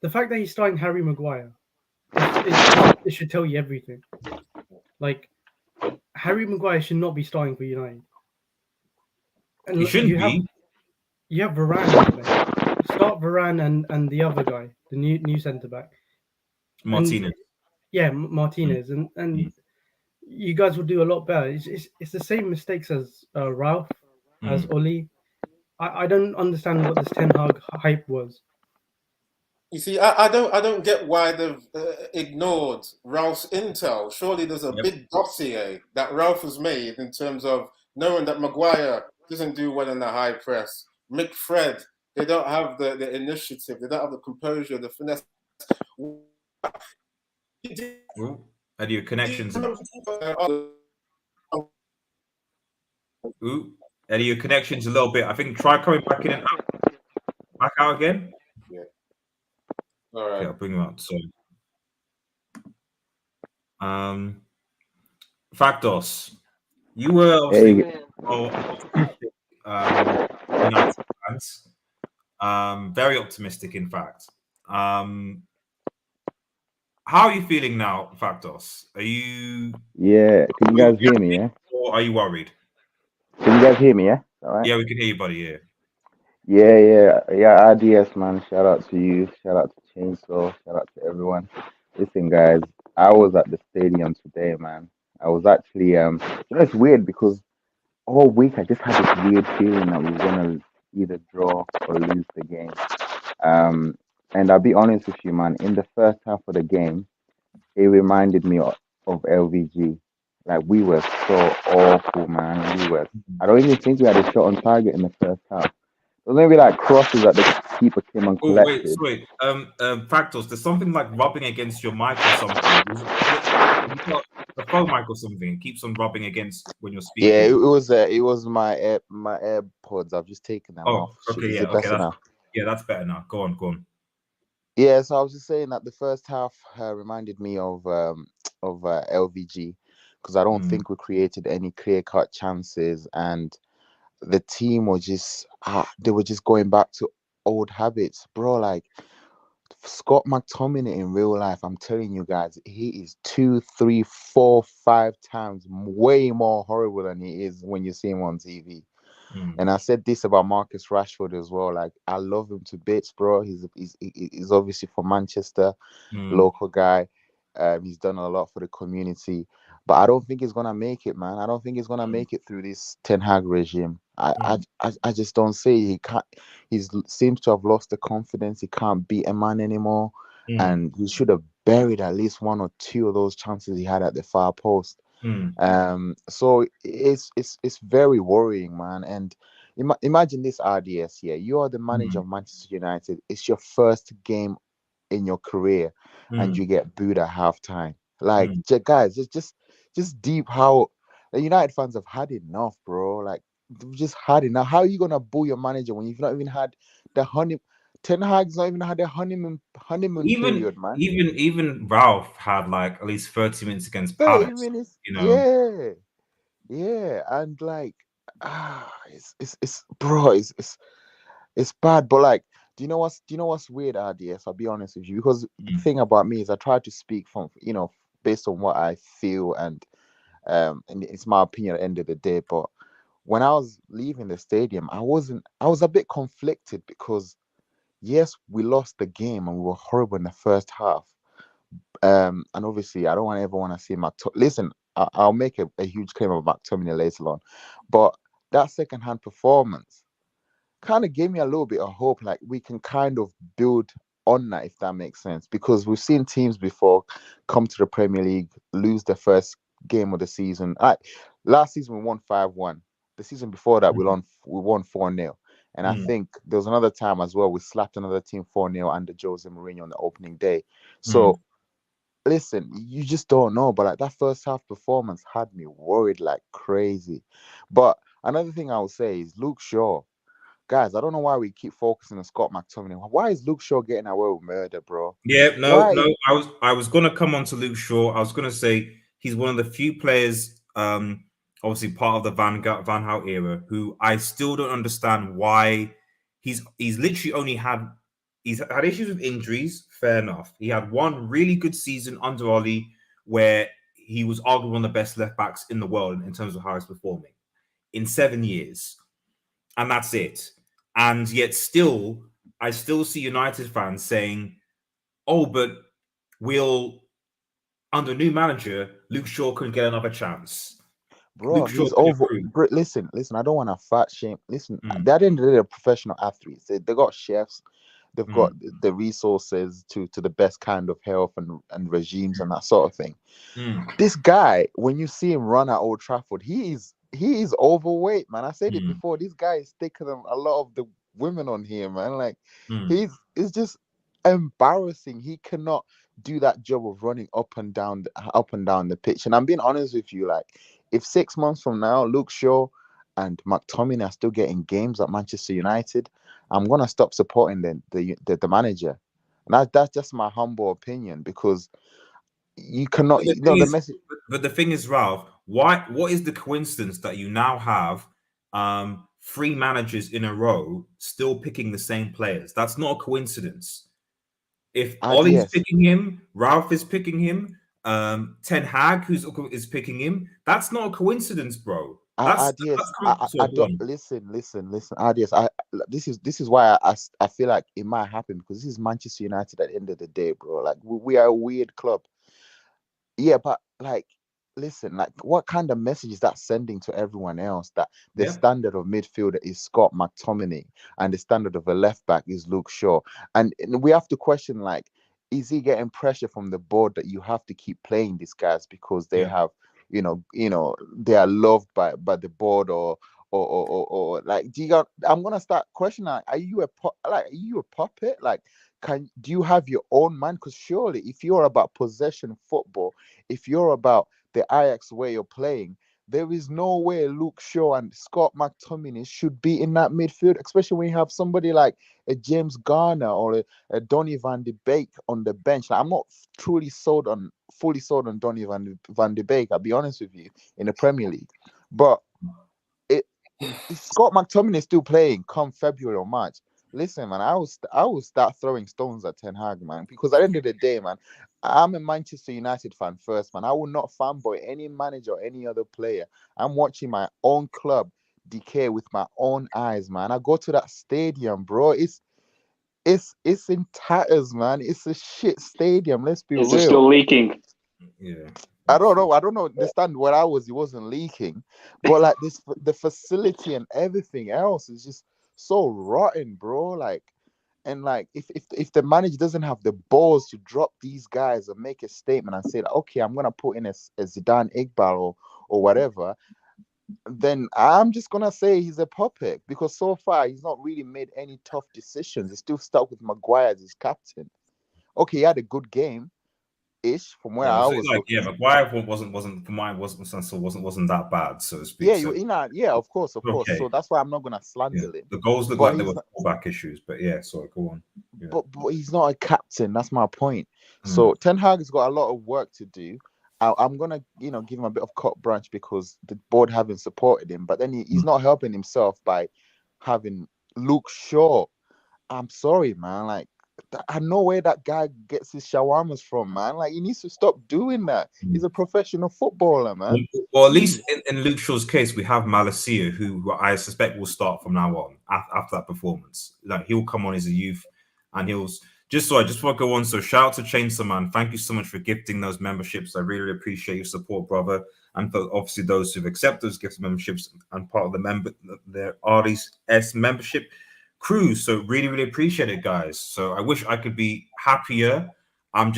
the fact that he's starting Harry Maguire. It should tell you everything. Like, Harry Maguire should not be starting for United. And he shouldn't be. You have Varane. Start Varane and the other guy, the new centre back, Martinez. Martinez, and you guys will do a lot better. It's the same mistakes as Ralph, as Oli. I don't understand what this Ten Hag hype was. You see, I don't get why they've ignored Ralph's intel. Surely there's a big dossier that Ralph has made in terms of knowing that Maguire doesn't do well in the high press. McFred, they don't have the initiative, they don't have the composure, the finesse. Are your connections? Eddie, your connections a little bit. I think try coming back in and out. Back out again. Yeah. All right. Okay, I'll bring you out. So, Factos, you were obviously United fans. Very optimistic, in fact. How are you feeling now, Factos? Are you? Yeah. Can you guys hear me? Yeah. Or are you worried? Can you guys hear me? Yeah. All right. Yeah, we can hear you, buddy. Yeah. RDS, man. Shout out to you. Shout out to Chainsaw. Shout out to everyone. Listen, guys. I was at the stadium today, man. I was actually, it's weird because all week I just had this weird feeling that we were gonna either draw or lose the game. And I'll be honest with you, man. In the first half of the game, it reminded me of LVG. Like, we were so awful, man. I don't even think we had a shot on target in the first half. There was maybe like crosses that the keeper came and collected. Wait. Factos, there's something like rubbing against your mic or something. You've got a phone mic or something. It keeps on rubbing against when you're speaking. Yeah, it was my AirPods. I've just taken them off. Okay, that's better now. Go on. Yeah, so I was just saying that the first half reminded me of LVG, because I don't think we created any clear-cut chances, and the team was just they were just going back to old habits, bro. Like, Scott McTominay in real life, I'm telling you guys, he is 2, 3, 4, 5 times way more horrible than he is when you see him on TV. And I said this about Marcus Rashford as well. Like, I love him to bits, bro. He's obviously from Manchester, local guy. He's done a lot for the community, but I don't think he's gonna make it, man. I don't think he's gonna make it through this Ten Hag regime. I just don't see. He can't. He seems to have lost the confidence. He can't beat a man anymore, and he should have buried at least 1 or 2 of those chances he had at the far post. So it's very worrying, man. And imagine this, RDS. Yeah, you are the manager of Manchester United. It's your first game in your career, and you get booed at halftime. Like, guys, it's just deep how the United fans have had enough, bro. Like, they've just had enough. How are you gonna boo your manager when you've not even had the Ten Hag's not even had their honeymoon period, man. Even Ralph had like at least 30 minutes against Palace. You know? Yeah, and like, it's bad. But like, do you know what's weird, RDS? I'll be honest with you, because the thing about me is I try to speak from, based on what I feel, and it's my opinion at the end of the day. But when I was leaving the stadium, I was a bit conflicted, because yes, we lost the game and we were horrible in the first half. And obviously, I don't ever want to see listen, I'll make a huge claim about McTominay later on, but that second-hand performance kind of gave me a little bit of hope. Like, we can kind of build on that, if that makes sense, because we've seen teams before come to the Premier League, lose their first game of the season. Last season we won 5-1. The season before that we won 4-0. And I think there was another time as well we slapped another team 4-0 under Jose Mourinho on the opening day. So listen, you just don't know. But like that first half performance had me worried like crazy. But another thing I would say is Luke Shaw. Guys, I don't know why we keep focusing on Scott McTominay. Why is Luke Shaw getting away with murder, bro? Yeah, no. I was gonna come on to Luke Shaw. I was gonna say he's one of the few players, obviously part of the Van Gaal era, who I still don't understand why he's literally only had issues with injuries. Fair enough. He had one really good season under Oli where he was arguably one of the best left backs in the world in terms of how he's performing in 7 years, and that's it. And yet still, I still see United fans saying, oh, but under new manager, Luke Shaw couldn't get another chance. Bro, he's over. Listen, I don't want to fat shame. Listen, at the end of the day, they're professional athletes. They got chefs. They've got the resources to the best kind of health and regimes and that sort of thing. This guy, when you see him run at Old Trafford, he is overweight, man. I said it before. This guy is thicker than a lot of the women on here, man. Like it's just embarrassing. He cannot do that job of running up and down the pitch. And I'm being honest with you, like if 6 months from now, Luke Shaw and McTominay are still getting games at Manchester United, I'm gonna stop supporting the manager. And that's just my humble opinion, because you cannot. The message. But the thing is, Ralph, what is the coincidence that you now have 3 managers in a row still picking the same players? That's not a coincidence. If Ollie's picking him, Ralph is picking him, Ten Hag is picking him, that's not a coincidence, bro. Listen. Adios. This is why I feel like it might happen, because this is Manchester United at the end of the day, bro. Like we are a weird club. Yeah, but like, listen, like what kind of message is that sending to everyone else, that the standard of midfielder is Scott McTominay and the standard of a left back is Luke Shaw? And we have to question, like, is he getting pressure from the board that you have to keep playing these guys because they have, they are loved by the board, or like, I'm gonna start questioning, like, are you a puppet? Like, do you have your own mind? Because surely, if you're about possession football, if you're about the Ajax way you're playing, there is no way Luke Shaw and Scott McTominay should be in that midfield, especially when you have somebody like a James Garner or a Donny van de Beek on the bench. Like, I'm not fully sold on Donny van de Beek, I'll be honest with you, in the Premier League. But if Scott McTominay is still playing come February or March, listen, man, I will start throwing stones at Ten Hag, man, because at the end of the day, man, I'm a Manchester United fan first, man. I will not fanboy any manager or any other player. I'm watching my own club decay with my own eyes, man. I go to that stadium, bro. It's in tatters, man. It's a shit stadium. Let's be real. Is it still leaking? Yeah. I don't know. Understand where I was. It wasn't leaking, but like the facility and everything else is just so rotten, bro. Like, and like if the manager doesn't have the balls to drop these guys and make a statement and say, okay, I'm gonna put in a Zidane Iqbal or whatever, then I'm just gonna say he's a puppet, because so far he's not really made any tough decisions. He's still stuck with Maguire as his captain. Okay, he had a good game. Ish, from where I was like, Maguire wasn't for mine wasn't that bad, so to speak. Of course. Okay. So that's why I'm not gonna slander him. The goals look like there were back issues, but go on. Yeah. But he's not a captain. That's my point. So Ten Hag has got a lot of work to do. I'm gonna give him a bit of cut branch because the board haven't supported him, but then he's not helping himself by having Luke Shaw. I'm sorry, man. Like, I know where that guy gets his shawarmas from, man. Like, he needs to stop doing that. He's a professional footballer, man. Well, at least in Luke Shaw's case, we have Malacia, who I suspect will start from now on after that performance. Like, he'll come on as a youth, and I just want to go on. So shout out to Chainsaw Man. Thank you so much for gifting those memberships. I really appreciate your support, brother. And for obviously those who've accepted those gifted memberships and part of the RDS membership crew. So really appreciate it, guys. So I wish I could be happier. I'm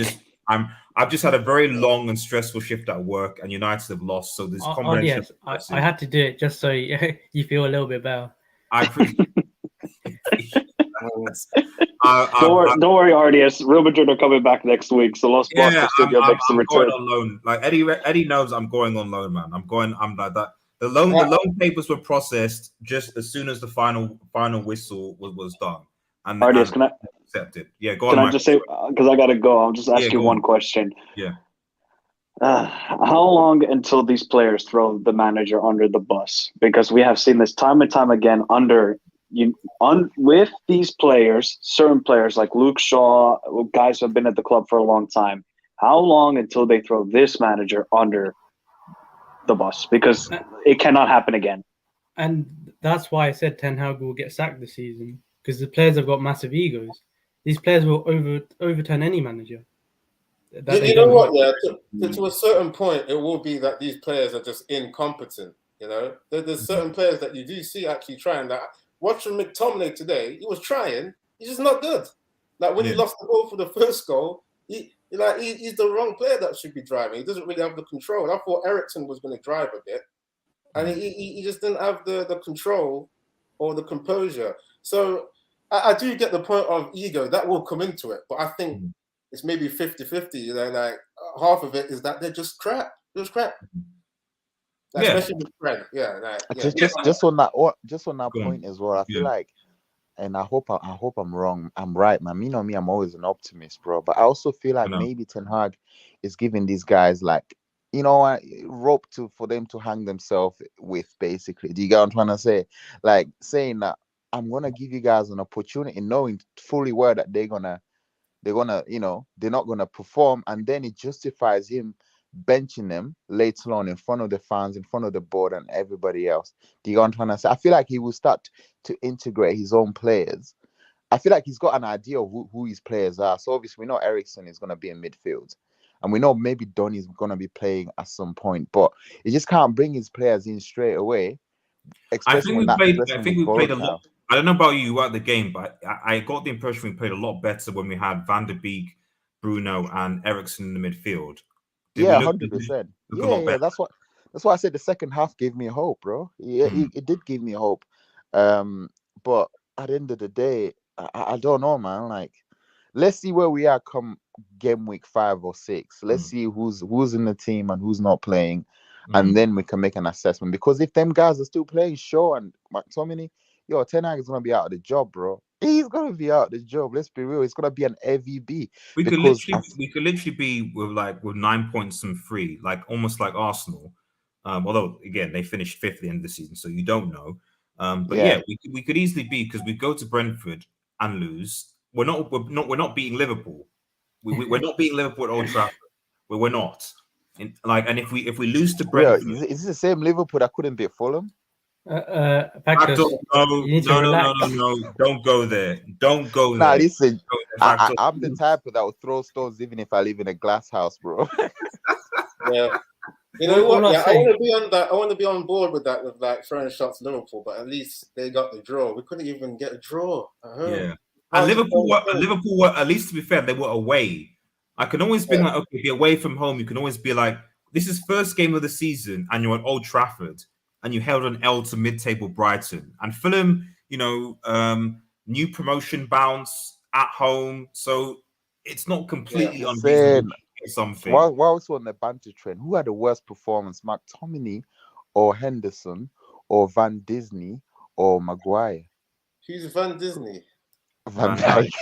I've just had a very long and stressful shift at work, and United have lost. So this combination. Yes, I had to do it just so you feel a little bit better. I appreciate. Don't worry, RDS. Real Madrid are coming back next week, so Los Blancos Studio makes a I'm return. going on loan. Like Eddie knows I'm going on loan, man. I'm like that. The loan papers were processed just as soon as the final whistle was done. And RDS, can I accept it? Yeah, go on. Can I just say, because I gotta go, I'll just ask you one question. Yeah. How long until these players throw the manager under the bus? Because we have seen this time and time again with these players, certain players like Luke Shaw, guys who have been at the club for a long time. How long until they throw this manager under the bus? Because it cannot happen again. And that's why I said Ten Hag will get sacked this season, because the players have got massive egos. These players will overturn any manager. You know what? Yeah, to a certain point, it will be that these players are just incompetent. You know, there's certain players that you do see actually trying that. Watching McTominay today, he was trying. He's just not good. Like when he lost the ball for the first goal, he's the wrong player that should be driving. He doesn't really have the control. I thought Eriksen was going to drive a bit, and he just didn't have the control or the composure. So I do get the point of ego that will come into it, but I think it's maybe 50-50. You know, like half of it is that they're just crap. They're just crap. Like, especially with Fred. Just on that point as well. I feel like, and I hope I'm wrong. I'm right, man. You know me, I'm always an optimist, bro. But I also feel like maybe Ten Hag is giving these guys like, you know, rope for them to hang themselves with, basically. Do you get what I'm trying to say? Like saying that I'm gonna give you guys an opportunity, knowing fully well that they're gonna, you know, they're not gonna perform, and then it justifies him benching them later on in front of the fans, in front of the board, and everybody else. Do you get what I'm trying to say? I feel like he will start to integrate his own players. I feel like he's got an idea of who his players are. So obviously we know Eriksen is going to be in midfield, and we know maybe Donny's going to be playing at some point, but he just can't bring his players in straight away. I think we played a lot. I don't know about you at the game, but I got the impression we played a lot better when we had Van der Beek, Bruno, and Eriksen in the midfield. 100%. Yeah. That's why I said the second half gave me hope, bro. Yeah, it did give me hope. But at the end of the day, I don't know, man. Like, let's see where we are come game week 5 or 6. Let's see who's in the team and who's not playing, and then we can make an assessment. Because if them guys are still playing, Shaw and McTominay, Ten Hag is gonna be out of the job, bro. He's gonna be out of the job. Let's be real. It's gonna be an AVB. We could literally be with 9 points and 3, like almost like Arsenal. Although again they finished 5th at the end of the season, so you don't know. But we could easily be, because we go to Brentford and lose. We're not beating Liverpool. We're not beating Liverpool at Old Trafford. We're not. And if we lose to Brentford, is this the same Liverpool that couldn't beat Fulham? No, don't go there. Don't go there. Nah, listen, I'm the type that will throw stones even if I live in a glass house, bro. Yeah. You know what? Yeah, I want to be on that. I want to be on board with that, with like throwing shots to Liverpool, but at least they got the draw. We couldn't even get a draw. Yeah. And Liverpool were, at least to be fair, they were away. I can always be like, okay, be away from home. You can always be like, this is first game of the season, and you're at Old Trafford, and you held an L to mid-table Brighton. And Fulham, you know, new promotion bounce at home, so it's not completely unreasonable. Something. While also on the banter trend, who had the worst performance, McTominay or Henderson or Van Disney or Maguire? Who's Van Disney? Van Dijk.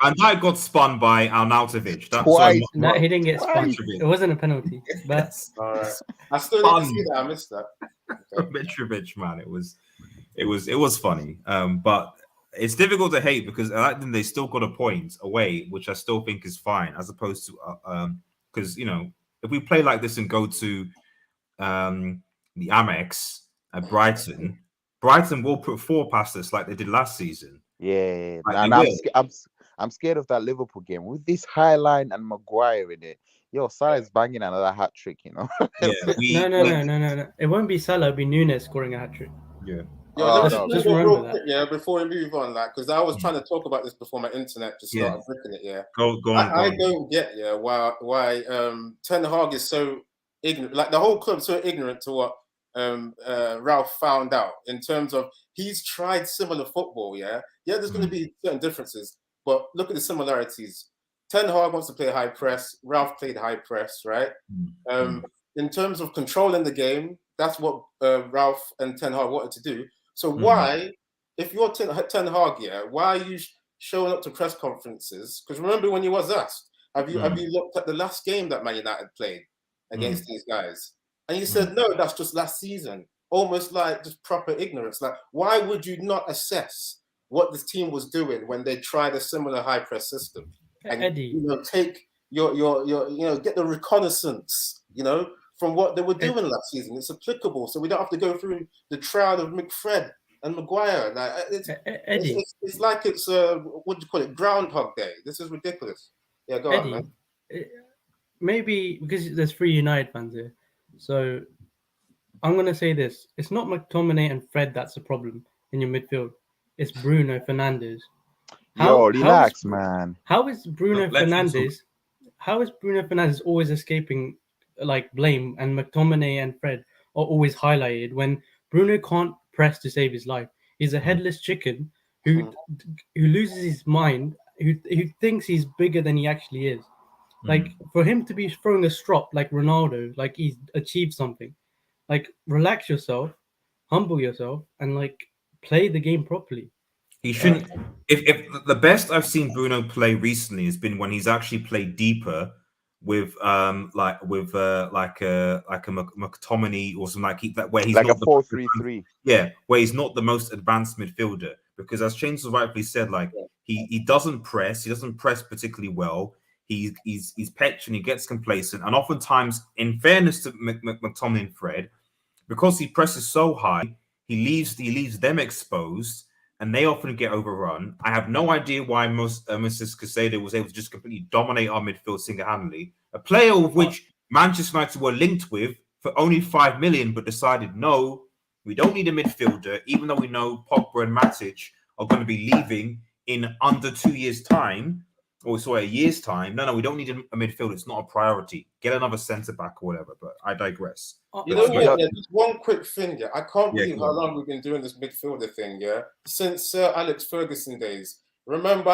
Van Dijk got spun by Arnautovic. Twice. No, he didn't get spun. It wasn't a penalty. But all right. I still need to see that. I missed that. Mitrovic, man, it was funny. But it's difficult to hate because I think they still got a point away, which I still think is fine, as opposed to because you know, if we play like this and go to the Amex at Brighton will put 4 past us like they did last season. Yeah, and I'm scared of that Liverpool game with this High Line and Maguire in it. Salah's banging another hat trick, you know. No. It won't be Salah. It'll be Nunes scoring a hat trick. Yeah. Yo, Oh, let me no. Just go remember real that. quick, yeah, before we move on, like, because I was trying to talk about this before my internet just Yeah. started flicking it, yeah. Go on. I don't get, yeah, why Ten Hag is so ignorant, like the whole club's so ignorant to what Ralph found out in terms of he's tried similar football, yeah. Yeah, there's going to be certain differences, but look at the similarities. Ten Hag wants to play high press. Ralph played high press, right? In terms of controlling the game, that's what Ralph and Ten Hag wanted to do. So why, if you're Ten Hag, yeah, why are you showing up to press conferences? Because remember when you was asked, have you looked at the last game that Man United played against these guys? And you said, no, that's just last season. Almost like just proper ignorance. Like, why would you not assess what this team was doing when they tried a similar high press system? And Eddie, take your get the reconnaissance, from what they were doing last season. It's applicable, so we don't have to go through the trial of McFred and Maguire. Like Eddie, it's like it's what do you call it, Groundhog Day. This is ridiculous. Yeah, go on, man. Maybe because there's 3 United fans here, so I'm gonna say this: it's not McTominay and Fred that's the problem in your midfield. It's Bruno Fernandes. Relax, man. How is Bruno Fernandes? How is Bruno Fernandes always escaping like blame, and McTominay and Fred are always highlighted when Bruno can't press to save his life? He's a headless chicken who loses his mind, who thinks he's bigger than he actually is. Like for him to be throwing a strop like Ronaldo, like he's achieved something. Like relax yourself, humble yourself, and like play the game properly. He shouldn't. If the best I've seen Bruno play recently has been when he's actually played deeper with like a McTominay or something where he's like not a 4-3-3. Yeah, where he's not the most advanced midfielder, because as James rightfully said, like he doesn't press. He doesn't press particularly well. He's petulant. He gets complacent, and oftentimes, in fairness to McTominay and Fred, because he presses so high, he leaves them exposed, and they often get overrun. I have no idea why Mrs. Caicedo was able to just completely dominate our midfield single-handedly. A player of which Manchester United were linked with for only 5 million, but decided, no, we don't need a midfielder, even though we know Pogba and Matic are going to be leaving in under 2 years' time, or a year's time. No, we don't need a midfielder. It's not a priority. Get another centre-back or whatever, but I digress. Just one quick thing, yeah. I can't believe how long we've been doing this midfielder thing, yeah. Since Sir Alex Ferguson days. Remember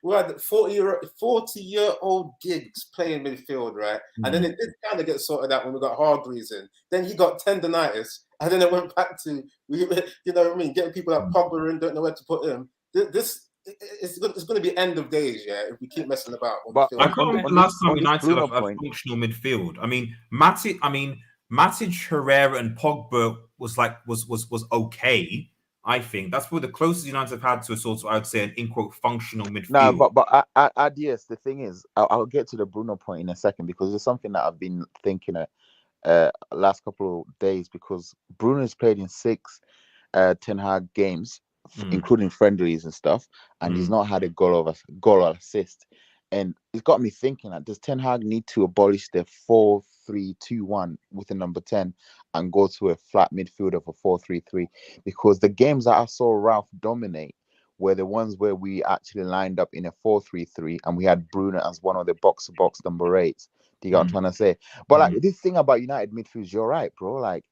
we had 40-year-old Giggs playing midfield, right? And then it did kind of get sorted out when we got Hargreaves in. Then he got tendonitis, and then it went back to getting people like Pogba and don't know where to put him. It's going to be end of days, yeah, if we keep messing about. But I can't remember the last time United had a functional midfield. I mean, Matic, Herrera, and Pogba was okay. I think that's probably the closest United have had to a sort of, I would say, an in quote functional midfield. No, but yes, the thing is, I'll get to the Bruno point in a second, because there's something that I've been thinking last couple of days, because Bruno's played in 6 Ten Hag games, including friendlies and stuff, and he's not had a goal or assist. And it's got me thinking, like, does Ten Hag need to abolish the 4-3-2-1 with a number 10 and go to a flat midfield of a 4-3-3? Because the games that I saw Ralph dominate were the ones where we actually lined up in a 4-3-3 and we had Bruno as one of the box-to-box number 8s. Do you get what I'm trying to say? But like this thing about United midfields, you're right, bro. Like,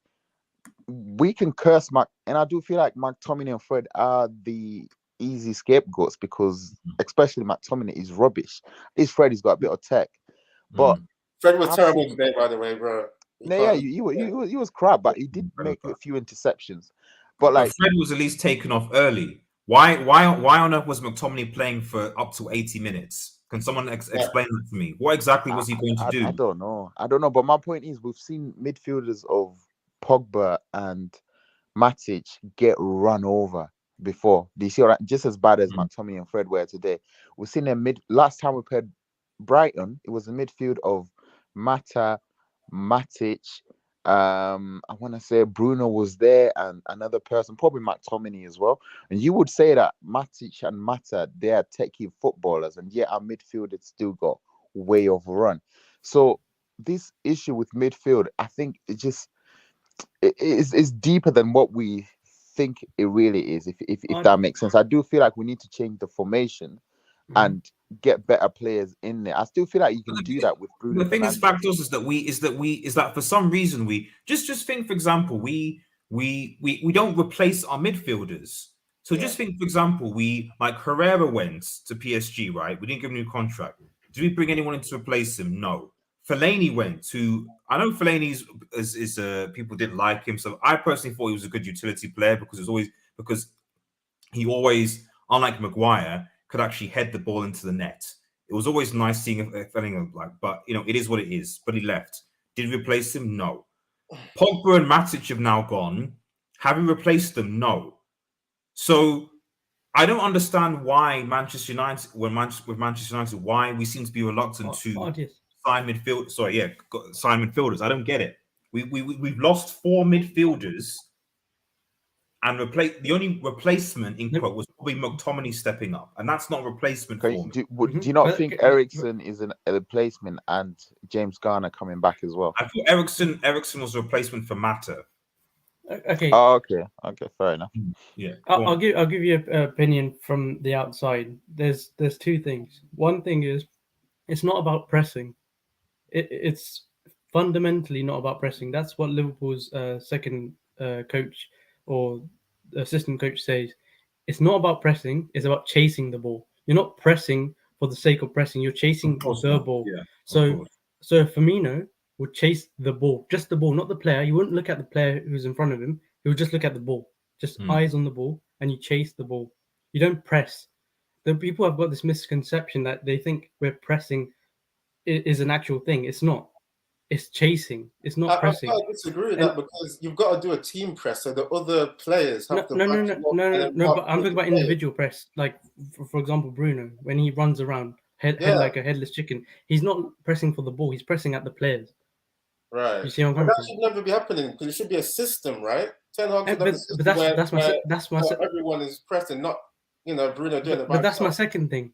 we can curse and I do feel like McTominay and Fred are the easy scapegoats, because especially McTominay is rubbish. This Fred, he's got a bit of tech, but Fred was terrible today, by the way, bro. He was crap, but he did make a few interceptions. But like, Fred was at least taken off early. Why on earth was McTominay playing for up to 80 minutes? Can someone explain that to me? What exactly was he going to do? I don't know. But my point is, we've seen midfielders of Pogba and Matic get run over before. Do you see? Just as bad as McTominay and Fred were today. We've seen them last time we played Brighton, it was a midfield of Mata, Matic. I want to say Bruno was there, and another person, probably McTominay as well. And you would say that Matic and Mata, they are techie footballers, and yet our midfield has still got way overrun. So this issue with midfield, I think it's deeper than what we think it really is. If that makes sense, I do feel like we need to change the formation and get better players in there. I still feel like you can do that with Bruno The thing Fernandes. is, factors is that for some reason we just think, for example, we don't replace our midfielders. So just think, for example, we like Herrera went to PSG, right? We didn't give him a new contract. Did we bring anyone in to replace him? No. Fellaini went to. I know Fellaini's is people didn't like him, so I personally thought he was a good utility player because he always, unlike Maguire, could actually head the ball into the net. It was always nice seeing Fellaini like, but you know, it is what it is. But he left. Did we replace him? No. Pogba and Matic have now gone. Have we replaced them? No. So I don't understand why Manchester United, with Manchester United, why we seem to be reluctant to sign midfield. Sign midfielders. I don't get it. We've lost 4 midfielders, and the only replacement in quote was probably McTominay stepping up, and that's not a replacement for me. Do you not think Eriksen is a replacement and James Garner coming back as well? I thought Eriksen was a replacement for Mata. Okay. Oh, okay. Fair enough. Yeah. I'll give you an opinion from the outside. There's 2 things. One thing is, it's not about pressing. It's fundamentally not about pressing. That's what Liverpool's second coach or assistant coach says. It's not about pressing. It's about chasing the ball. You're not pressing for the sake of pressing. You're chasing the ball. Yeah, so Firmino would chase the ball, just the ball, not the player. You wouldn't look at the player who's in front of him. He would just look at the ball, just eyes on the ball, and you chase the ball. You don't press. The people have got this misconception that they think we're pressing is an actual thing. It's not. It's chasing. It's not pressing. I disagree with that because you've got to do a team press, so the other players have to. No. But I'm talking about individual press. Like for example, Bruno, when he runs around head like a headless chicken, he's not pressing for the ball. He's pressing at the players. Right. You see what I'm but coming that should never be happening because it should be a system, right? Ten Hag should but that's my everyone is pressing, not Bruno doing it. But that's my second thing.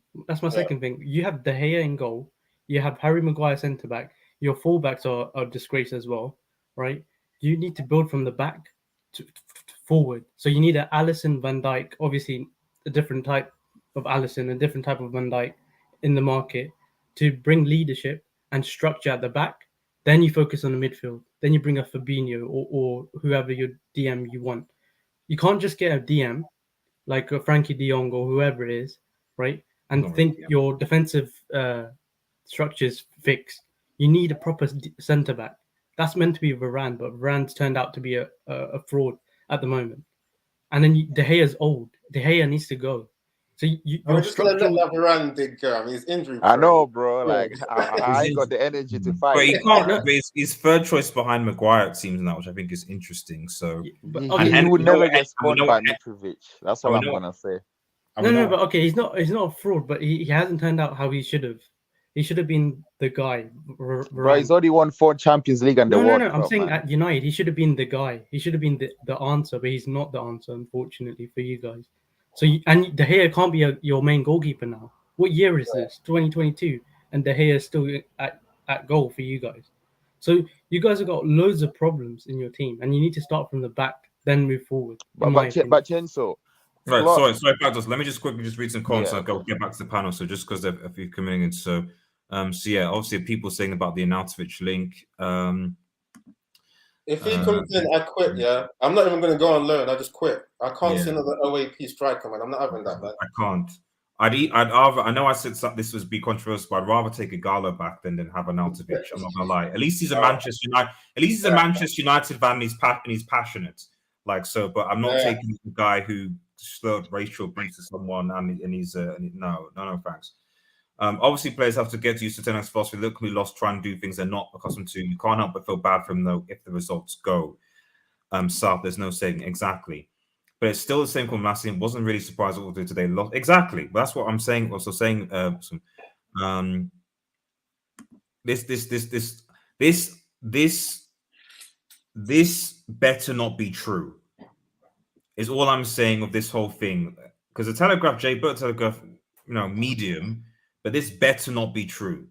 Second thing. You have De Gea in goal. You have Harry Maguire centre back. Your fullbacks are disgrace as well, right? You need to build from the back to forward. So you need an Alisson, Van Dijk, obviously a different type of Alisson, a different type of Van Dijk in the market to bring leadership and structure at the back. Then you focus on the midfield. Then you bring a Fabinho or whoever your DM you want. You can't just get a DM like a Frankie de Jong or whoever it is, right? And think your defensive structure's fixed. You need a proper centre back. That's meant to be Varane, but Varane's turned out to be a fraud at the moment. And then De Gea's old. De Gea needs to go. So you're just gonna let that Varane dig go. I mean, he's injury. I know, bro. Like I ain't got the energy to fight. But he can't. His third choice behind Maguire, it seems now, which I think is interesting. So he would never get spawned by Mitrovic. That's all I'm gonna say. No, but okay, he's not a fraud, but he hasn't turned out how he should have. He should have been the guy. Bro, he's already won 4 Champions League and the World Cup. I'm saying at United, he should have been the guy. He should have been the answer, but he's not the answer, unfortunately, for you guys. So, and De Gea can't be your main goalkeeper now. What year is this? 2022, and De Gea is still at goal for you guys. So you guys have got loads of problems in your team, and you need to start from the back, then move forward. But Chenso. Right, sorry, Factos. Let me just quickly read some comments. I'll get back to the panel. So just because a few coming in, so yeah, obviously people saying about the Arnautovic link. If he comes in, I quit. Yeah, I'm not even going to go on loan. I just quit. I can't see another OAP striker, man. I'm not having that, man. I can't. I'd rather. I know I said this was be controversial, but I'd rather take a Gallo back than have Arnautovic. I'm not gonna lie. At least he's a Manchester United. At least he's a Manchester United fan. And he's passionate. Like so, but I'm not taking the guy who slurred racial abuse to someone and he's no thanks. Obviously players have to get used to Ten Hag's philosophy. Look, we lost trying to do things they're not accustomed to. You can't help but feel bad for them though if the results go south. There's no saving. Exactly. But it's still the same called Massey. Wasn't really surprised what we'll do today. Lost exactly. But that's what I'm saying. Also saying this better not be true. Is all I'm saying of this whole thing. Because the Telegraph, Jay Burt Telegraph, medium, but this better not be true.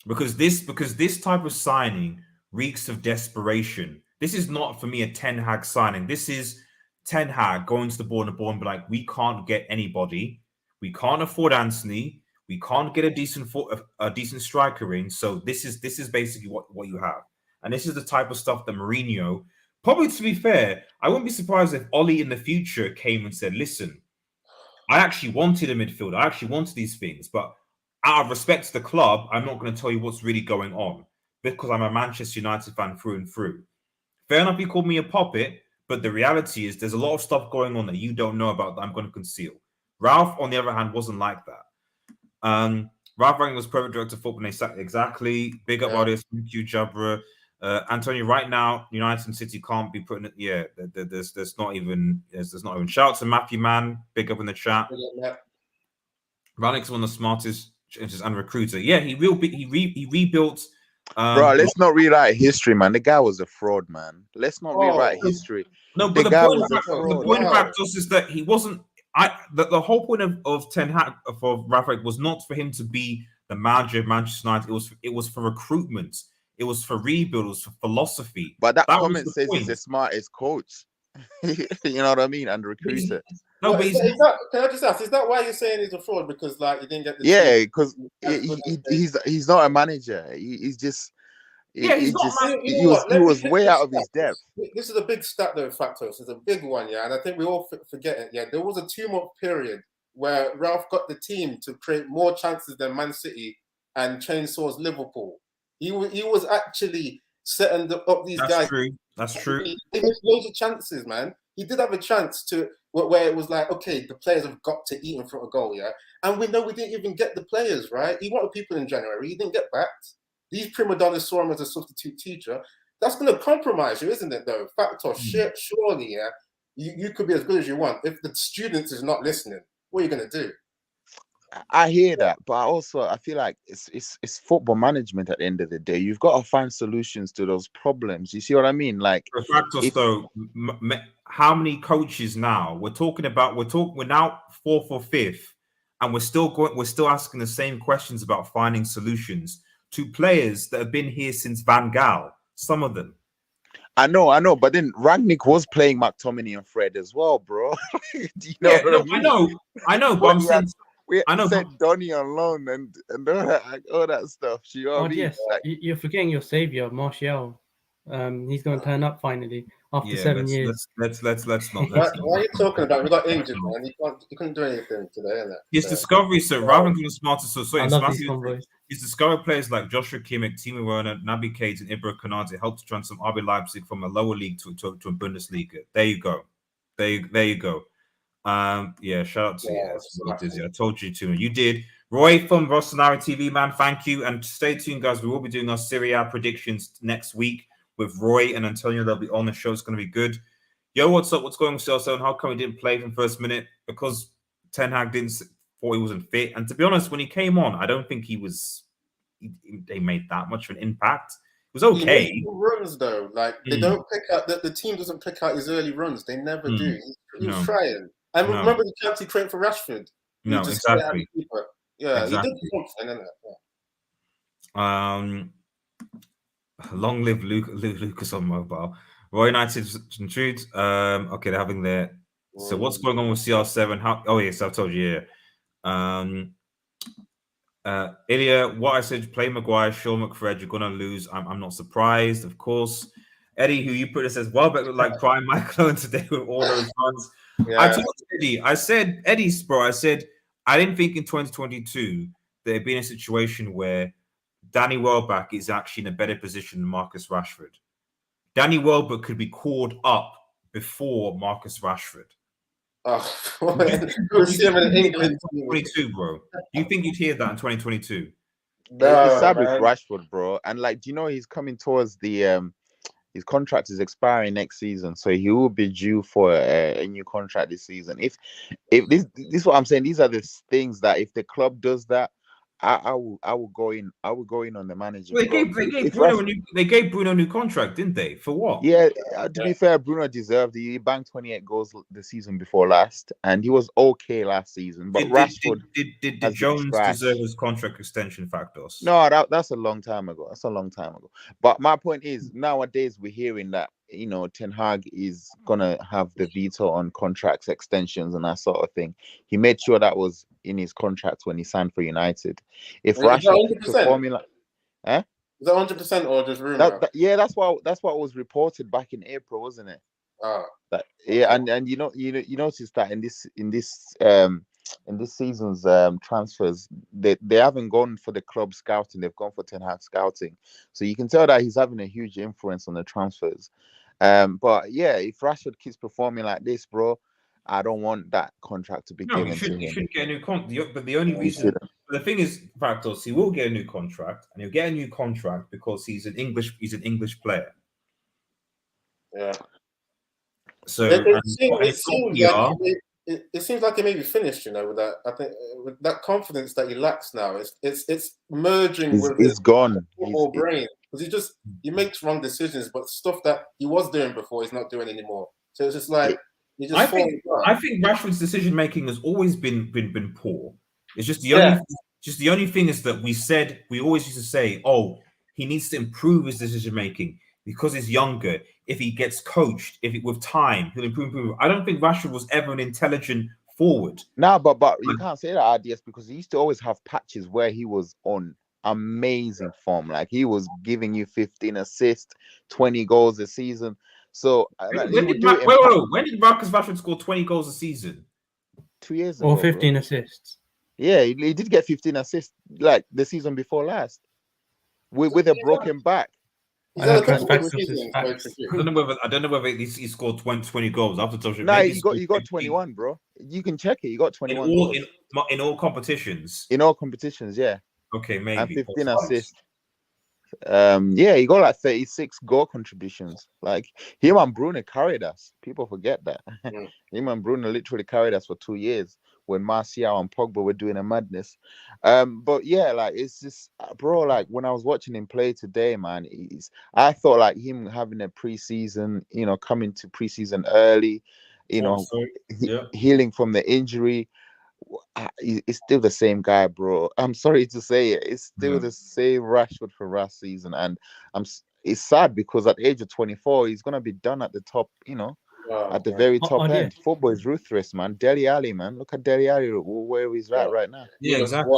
Because this type of signing reeks of desperation This is not for me a Ten Hag signing. This is Ten Hag going to the board and be like, we can't get anybody. We can't afford Anthony. We can't get a decent striker in. So this is basically what you have. And this is the type of stuff that Mourinho, probably to be fair, I wouldn't be surprised if Ollie in the future came and said, listen, I actually wanted a midfield. I actually wanted these things. But out of respect to the club, I'm not going to tell you what's really going on because I'm a Manchester United fan through and through. Fair enough, you called me a puppet, but the reality is there's a lot of stuff going on that you don't know about that I'm going to conceal. Ralph, on the other hand, wasn't like that. Ralph Rangnick was perfect director of football. Exactly. Big up audience. Thank you, Jabra. Antonio, right now, United and City can't be putting it. Yeah, there's not even shout out to Matthew Man. Big up in the chat. Rangnick's one of the smartest and recruiter. Yeah, he rebuilt. Bro, let's not rewrite history, man. The guy was a fraud, man. Let's not rewrite history. No, but the point of Raptors is that he wasn't. The whole point of Ten Hag for Rangnick was not for him to be the manager of Manchester United. It was for recruitment. It was for rebuild. It was for philosophy. But that comment says he's the smartest coach. You know what I mean? And recruiter. No, but can I just ask? Is that why you're saying he's a fraud? Because like he didn't get the because he's not a manager. He's just. He was way out of his depth. This is a big stat though, Factos. It's a big one, yeah. And I think we all forget it. Yeah, there was a 2-month period where Ralph got the team to create more chances than Man City and chainsaws Liverpool. He was actually setting up these guys. That's true. He had loads of chances, man. He did have a chance to where it was like, okay, the players have got to eat in front of goal, yeah. And we know we didn't even get the players, right? He wanted people in January. He didn't get backed. These prima donnas saw him as a substitute teacher. That's going to compromise you, isn't it, though? Factor, surely, yeah, you could be as good as you want. If the students is not listening, what are you going to do? I hear that, but I feel like it's football management at the end of the day. You've got to find solutions to those problems. You see what I mean? Like, though, how many coaches now? We're now 4th or 5th, and we're still asking the same questions about finding solutions to players that have been here since Van Gaal, some of them. I know, but then Rangnick was playing McTominay and Fred as well, bro. Do you know what I mean? I know, but I'm saying sent Donny on loan and all that stuff. You know what I mean? Yes, you're forgetting your savior, Martial. He's going to turn up finally after 7 years. Let's not. Why are you talking about? We got injured, man. He couldn't do anything today, innit? His discovery, so rather than being smarter, he's discovered players like Joshua Kimmich, Timo Werner, Naby Keita, and Ibra Konate helped to transform RB Leipzig from a lower league to a Bundesliga. There you go. Yeah, shout out to you. I told you to. You did. Roy from Rossonari TV, man, thank you. And stay tuned, guys. We will be doing our Serie A predictions next week with Roy and Antonio. They'll be on the show. It's going to be good. Yo, what's up? What's going on, Celso? How come he didn't play from first minute? Because Ten Hag thought he wasn't fit. And to be honest, when he came on, I don't think they made that much of an impact. It was okay. He runs though, like they don't pick out the team doesn't pick out his early runs. They never do. He was trying. And remember the chance he created for Rashford. No, exactly. Yeah, exactly. He did something, innit? Long live Lucas on mobile. Roy United intrude. Okay, they're having their. So what's going on with CR7? Oh yes, I've told you. Yeah. Ilya, what I said, play Maguire, Shaw, McFred, you're gonna lose. I'm not surprised, of course. Eddie, who you put it says, well, but like prime Michael today with all those runs. Yeah. I told Eddie, I said, I didn't think in 2022 there'd been a situation where Danny Welbeck is actually in a better position than Marcus Rashford. Danny Welbeck could be called up before Marcus Rashford. Oh, we'll see him in England. 2022, bro. Do you think you'd hear that in 2022? No, it's sad with Rashford, bro. And like, do you know he's coming towards the his contract is expiring next season, so he will be due for a new contract this season. If this is what I'm saying, these are the things that if the club does that, I will go in on the manager. Well, they gave Bruno a new contract, didn't they? For what? Yeah, to be fair, Bruno deserved it. He banked 28 goals the season before last, and he was okay last season. But Rashford did Jones deserve his contract extension, Factos? No, that's a long time ago. But my point is, nowadays we're hearing that Ten Hag is gonna have the veto on contracts extensions and that sort of thing. He made sure that was in his contract when he signed for United. If Is that Rashford keeps 100%? performing like, Is that 100% or just rumor? that's what was reported back in April, wasn't it? And you notice that in this season's transfers, they haven't gone for the club scouting, they've gone for Ten Hag scouting. So you can tell that he's having a huge influence on the transfers. But yeah, if Rashford keeps performing like this, bro, I don't want that contract to be given to him. He should get a new contract. But the only reason, the thing is, Factos, he will get a new contract, and he'll get a new contract because he's an English player. Yeah. So it seems like it may be finished, with that. I think with that confidence that he lacks now, it's merging with his gone football brain, because he makes wrong decisions, but stuff that he was doing before he's not doing anymore. So it's just like I think Rashford's decision making has always been poor. It's just the only thing is that we always used to say, oh, he needs to improve his decision making because he's younger. If he gets coached, with time, he'll improve. I don't think Rashford was ever an intelligent forward. No, but you can't say that, RDS, because he used to always have patches where he was on amazing form. Like he was giving you 15 assists, 20 goals a season. So when did Marcus Rashford score 20 goals a season? 2 years ago. Or 15 assists. Yeah, he did get 15 assists like the season before last with a broken back. I don't know whether he scored 20 goals after touch. No, he got 21, bro. You can check it. He got 21 in all competitions. In all competitions, yeah. Okay, maybe. And 15 assists. He got like 36 goal contributions. Like him and Bruno carried us. People forget that. Him and Bruno literally carried us for 2 years when Martial and Pogba were doing a madness. But yeah, like it's just, bro, like when I was watching him play today, man, I thought like him having a preseason, coming to preseason early, healing from the injury. It's still the same guy, bro. I'm sorry to say it. It's still the same Rashford for last season, and it's sad because at the age of 24, he's gonna be done at the top, at the very top end. Football is ruthless, man. Dele Alli, man. Look at Dele Alli, where he's at right now. Yeah, exactly.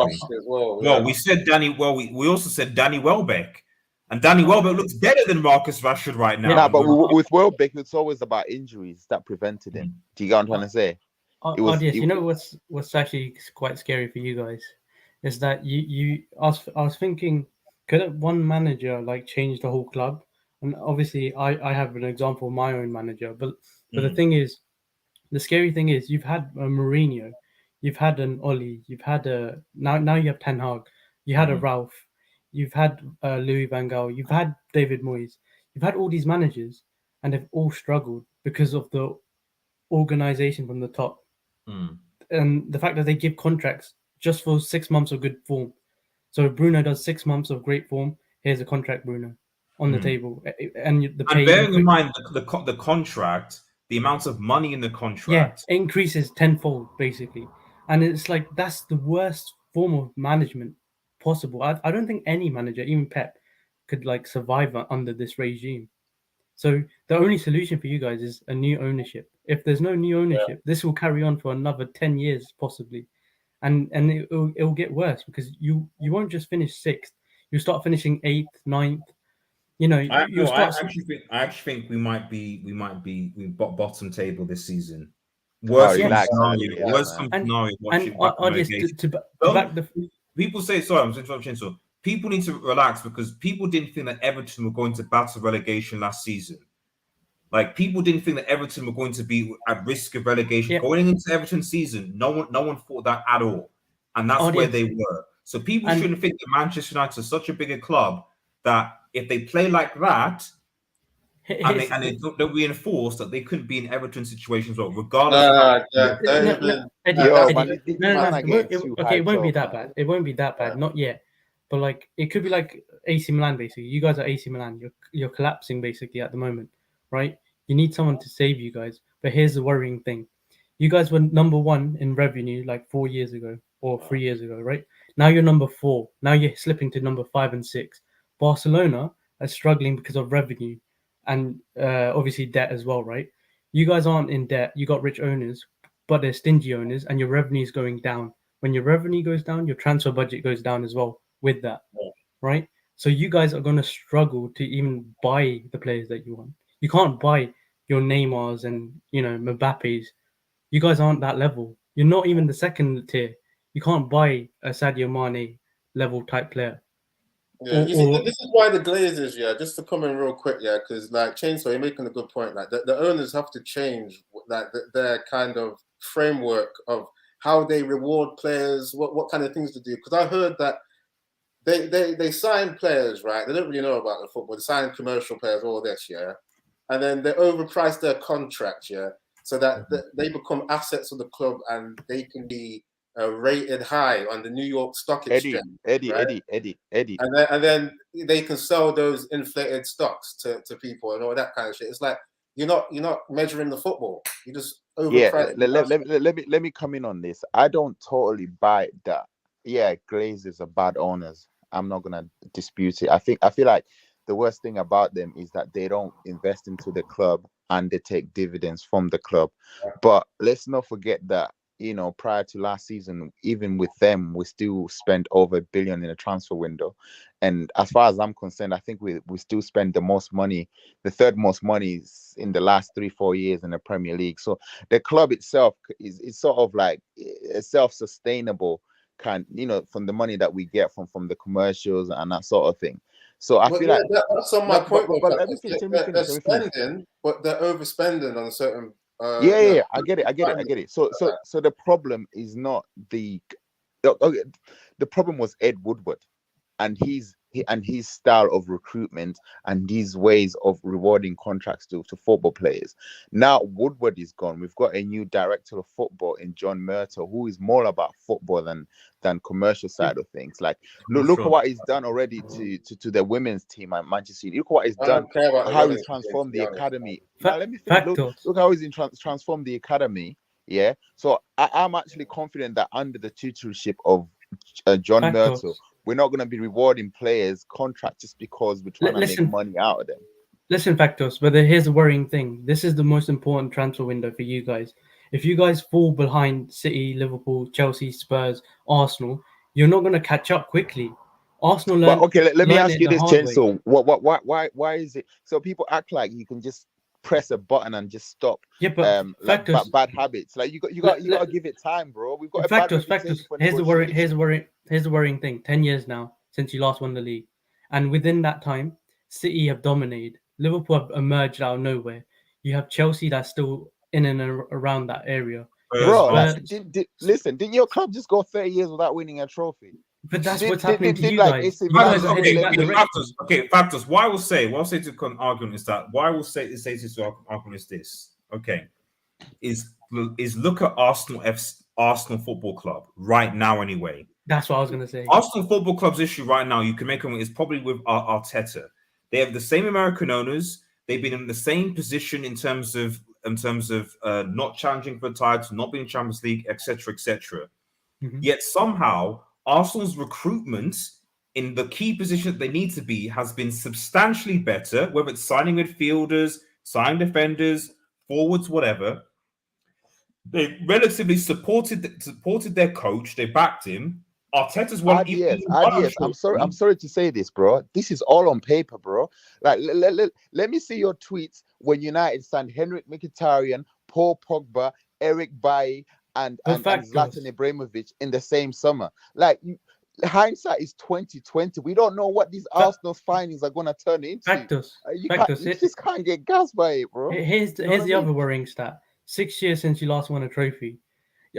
Well, we said Danny. Well, we also said Danny Welbeck, and Danny Welbeck looks better than Marcus Rashford right now. Yeah, but with Welbeck, it's always about injuries that prevented him. Do you get what I'm trying to say? What's actually quite scary for you guys is that I was thinking, could one manager like change the whole club? And obviously I have an example of my own manager, but the thing is, the scary thing is you've had a Mourinho, you've had an Oli, you've had now you have Ten Hag, you had a Ralph, you've had Louis van Gaal, you've had David Moyes, you've had all these managers, and they've all struggled because of the organization from the top. And the fact that they give contracts just for 6 months of good form. So Bruno does 6 months of great form. Here's a contract, Bruno, on the table, and bearing in mind the contract, the amount of money in the contract, increases tenfold basically, and it's like that's the worst form of management possible. I don't think any manager, even Pep, could like survive under this regime. So the only solution for you guys is a new ownership. If there's no new ownership, this will carry on for another 10 years possibly, and it will get worse because you won't just finish 6th. You'll start finishing 8th, 9th. I actually think we might be bottom table this season. Worst people say, sorry, I'm interrupting. So people need to relax because people didn't think that Everton were going to battle relegation last season. Like people didn't think that Everton were going to be at risk of relegation going into Everton season. No one thought that at all, and that's where they were. So people shouldn't think that Manchester United is such a bigger club that if they play like that, and they don't reinforce that they couldn't be in Everton situations, regardless. It won't be that bad. It won't be that bad, not yet. But like it could be like AC Milan. Basically, you guys are AC Milan. You're collapsing basically at the moment, right? You need someone to save you guys. But here's the worrying thing: you guys were number 1 in revenue like 4 years ago or 3 years ago, right? Now you're number 4. Now you're slipping to number 5 and 6. Barcelona are struggling because of revenue, and obviously debt as well, right? You guys aren't in debt. You got rich owners, but they're stingy owners, and your revenue is going down. When your revenue goes down, your transfer budget goes down as well with that, right? So you guys are going to struggle to even buy the players that you want. You can't buy your Neymars and Mbappe's. You guys aren't that level. You're not even the second tier. You can't buy a Sadio Mane level type player. Yeah, you see, this is why the Glazers, just to come in real quick, because like Chainsaw, you're making a good point. Like the owners have to change like their kind of framework of how they reward players, what kind of things to do. Because I heard that they sign players, right? They don't really know about the football. They sign commercial players, all this, and then they overprice their contract, so that they become assets of the club and they can be rated high on the New York Stock Exchange. Eddie. And then they can sell those inflated stocks to people and all that kind of shit. It's like you're not measuring the football. You just overprice. Let me come in on this. I don't totally buy that. Yeah, Glazers are bad owners. I'm not gonna dispute it. I feel like the worst thing about them is that they don't invest into the club and they take dividends from the club. But let's not forget that, prior to last season, even with them, we still spent over $1 billion in a transfer window. And as far as I'm concerned, I think we still spend the most money, the third most money in the last 3-4 years in the Premier League. So the club itself is sort of like a self-sustainable kind, from the money that we get from the commercials and that sort of thing. So I feel like that's on my point. But let me finish. They're spending, but they're overspending on certain. I get it. So the problem is not the problem was Ed Woodward and his style of recruitment and his ways of rewarding contracts to football players. Now Woodward is gone. We've got a new director of football in John Murtough, who is more about football than commercial side of things. Like look at what he's done already to the women's team at Manchester City. Look what he's done, how he's transformed the academy. Let me finish. Look how he's transformed the academy. Yeah. So I'm actually confident that under the tutorship of John Murtough, we're not going to be rewarding players' contracts just because we're trying to make money out of them. Listen, Factos, but here's the worrying thing. This is the most important transfer window for you guys. If you guys fall behind City, Liverpool, Chelsea, Spurs, Arsenal, you're not going to catch up quickly. Arsenal learned. Okay, let me ask you this, Chen. So, why is it? So people act like you can just press a button and just stop. Yeah, but bad habits. Like you got to give it time, bro. We've got Factos. Here's the worrying thing. 10 years now since you last won the league, and within that time, City have dominated. Liverpool have emerged out of nowhere. You have Chelsea that's still in and around that area. Bro, didn't your club just go 30 years without winning a trophy? But that's what's happening to you guys. Factors. What I will say to argument is that this. Okay, is look at Arsenal Football Club right now. Anyway, that's what I was going to say. Arsenal Football Club's issue right now, you can make them, is probably with Arteta. They have the same American owners. They've been in the same position in terms of not challenging for titles, not being Champions League, etc., etc. Mm-hmm. Yet somehow Arsenal's recruitment in the key position that they need to be has been substantially better, whether it's signing midfielders, signing defenders, forwards, whatever. They relatively supported their coach. They backed him. Arteta's one. I'm sorry to say this, bro. This is all on paper, bro. Like, let me see your tweets when United signed Henrik Mkhitaryan, Paul Pogba, Eric Bailly, and Zlatan Ibrahimovic in the same summer. Like, hindsight is 2020. We don't know what these Arsenal findings are going to turn into. You just can't get gassed by it, bro. Here's the other worrying stat. 6 years since you last won a trophy.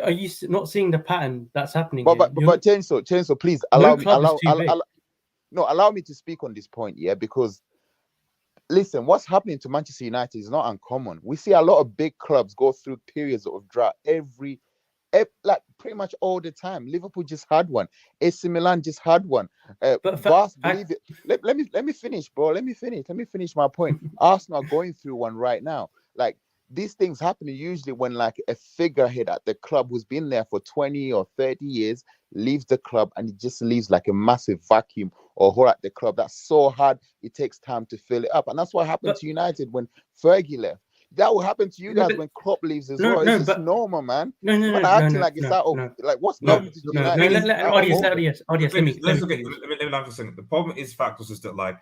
Are you not seeing the pattern that's happening? But Chenso, please allow me to speak on this point, because listen, what's happening to Manchester United is not uncommon. We see a lot of big clubs go through periods of drought every like pretty much all the time. Liverpool just had one. AC Milan just had one. Let me finish, bro. Let me finish my point. Arsenal are going through one right now. Like, these things happen usually when like a figurehead at the club who's been there for 20 or 30 years leaves the club, and it just leaves like a massive vacuum or hole at the club that's so hard it takes time to fill it up. And that's what happened to United when Fergie left. That will happen to you guys when Klopp leaves as well. It's just normal, man. You're acting like it's out of like what's going to United. Audience, let me land for a second. The problem is factors is that like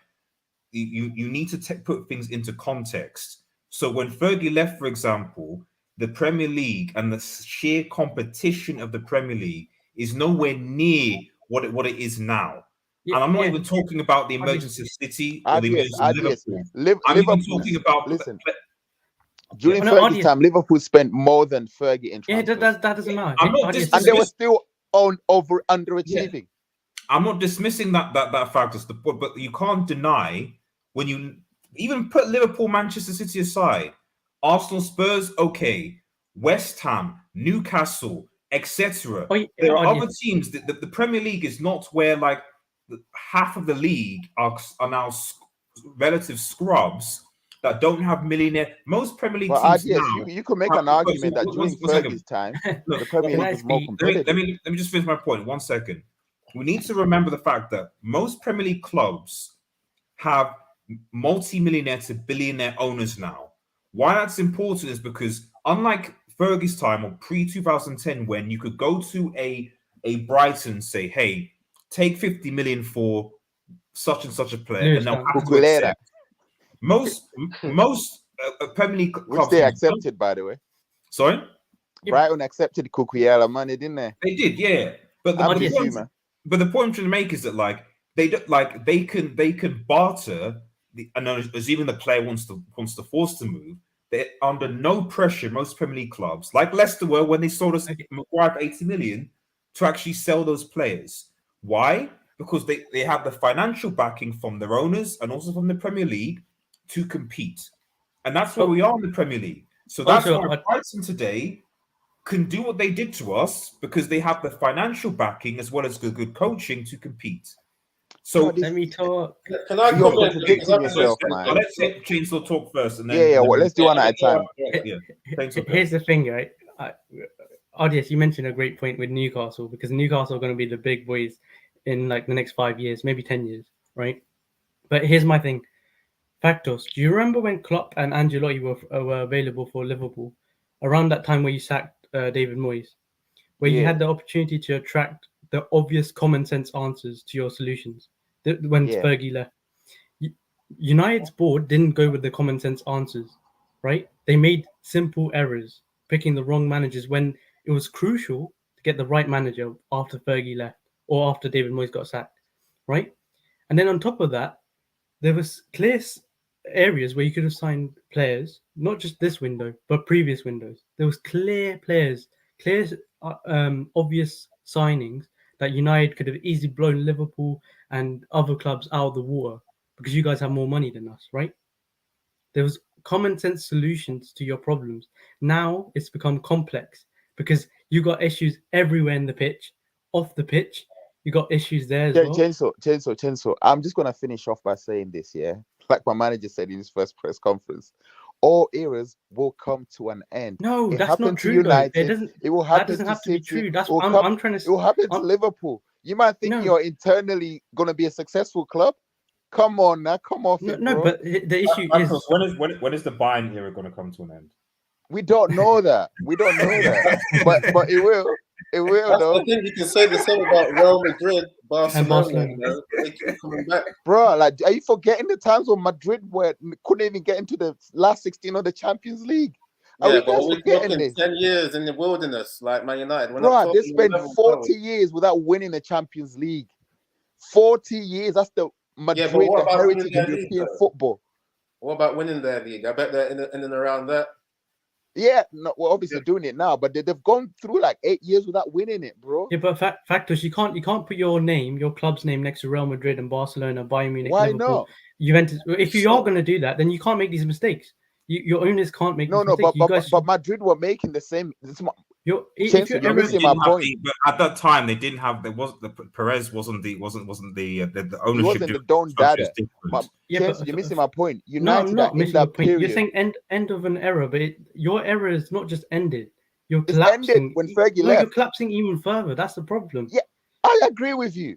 you need to put things into context. So when Fergie left, for example, the Premier League and the sheer competition of the Premier League is nowhere near what it is now. And I'm not even talking about the emergence of City or the emergence of Liverpool. I'm even talking about during Fergie's time, Liverpool spent more than Fergie in transfers. That doesn't matter. And they were still underachieving. Yeah. I'm not dismissing that factors, but you can't deny when you even put Liverpool, Manchester City aside, Arsenal, Spurs, okay, West Ham, Newcastle, etc. There are other teams. The Premier League is not where like half of the league are now relative scrubs that don't have millionaire. Most Premier League teams now. You could make an argument that during Fergie's time, the Premier League was more competitive. Let me just finish my point. 1 second. We need to remember the fact that most Premier League clubs have multi-millionaire to billionaire owners now. Why that's important is because unlike Fergie's time or pre-2010, when you could go to a Brighton and say, hey, take 50 million for such and such a player, and they'll have to accept. Most Premier League clubs, which they accepted, by the way. Sorry, Brighton accepted Cucurella money, didn't they? They did, yeah. But the point I'm trying to make is that like they can barter, and assuming the player wants to force to move, they're under no pressure. Most Premier League clubs, like Leicester were when they sold us Maguire for 80 million, to actually sell those players. Why? Because they have the financial backing from their owners and also from the Premier League to compete. And that's where we are in the Premier League. So that's why Brighton today can do what they did to us because they have the financial backing as well as good coaching to compete. So let me talk. Can I comment? Yourself, man. Let's let Chainsaw talk first, and then well, let's do one at a time. Here's the thing, right? Audience, you mentioned a great point with Newcastle because Newcastle are going to be the big boys in like the next 5 years, maybe 10 years, right? But here's my thing. Factos, do you remember when Klopp and Ancelotti were available for Liverpool around that time where you sacked David Moyes, where you had the opportunity to attract the obvious common sense answers to your solutions when Fergie left? United's board didn't go with the common sense answers, right? They made simple errors, picking the wrong managers when it was crucial to get the right manager after Fergie left or after David Moyes got sacked, right? And then on top of that, there was clear areas where you could have signed players, not just this window, but previous windows. There was clear players, obvious signings that United could have easily blown Liverpool and other clubs out of the water because you guys have more money than us, right? There was common sense solutions to your problems. Now it's become complex because you got issues everywhere in the pitch, off the pitch. You got issues there as well. Chenso. I'm just going to finish off by saying this, yeah? Like my manager said in his first press conference, all eras will come to an end. No, that's not true. United, it will happen. That doesn't have to be true. That's what I'm trying to say. It will happen to Liverpool. You might think you're internally going to be a successful club. Come on now, come off it, bro. But the issue is when is the buying era going to come to an end? We don't know that. but it will. It will, though. I think you can say the same about Real Madrid, Barcelona. They keep coming back. Bro, like, are you forgetting the times when Madrid couldn't even get into the last 16 of the Champions League? We're talking 10 years in the wilderness, like Man United. Bro, they spent 40 years without winning the Champions League. 40 years. That's the Madrid heritage of European football. What about winning their league? I bet they're in and around that. Yeah, no, we're obviously doing it now, but they've gone through like 8 years without winning it, bro. Yeah, but Factors, you can't put your club's name next to Real Madrid and Barcelona, Bayern Munich, Why Liverpool, not? Juventus. If you are going to do that, then you can't make these mistakes. Your owners can't make. But Madrid were making the same. If your You're error, missing my point. But at that time, they didn't have. There was the Perez wasn't the He ownership. wasn't the Don Dada. But Yeah, Chance, but you're missing my point. no, I'm United are not in missing your that point. You're period. saying end of an error, but your error is not just ended. You're It's collapsing. ended when Fergie No, left. you're collapsing even further. That's the problem. Yeah, I agree with you.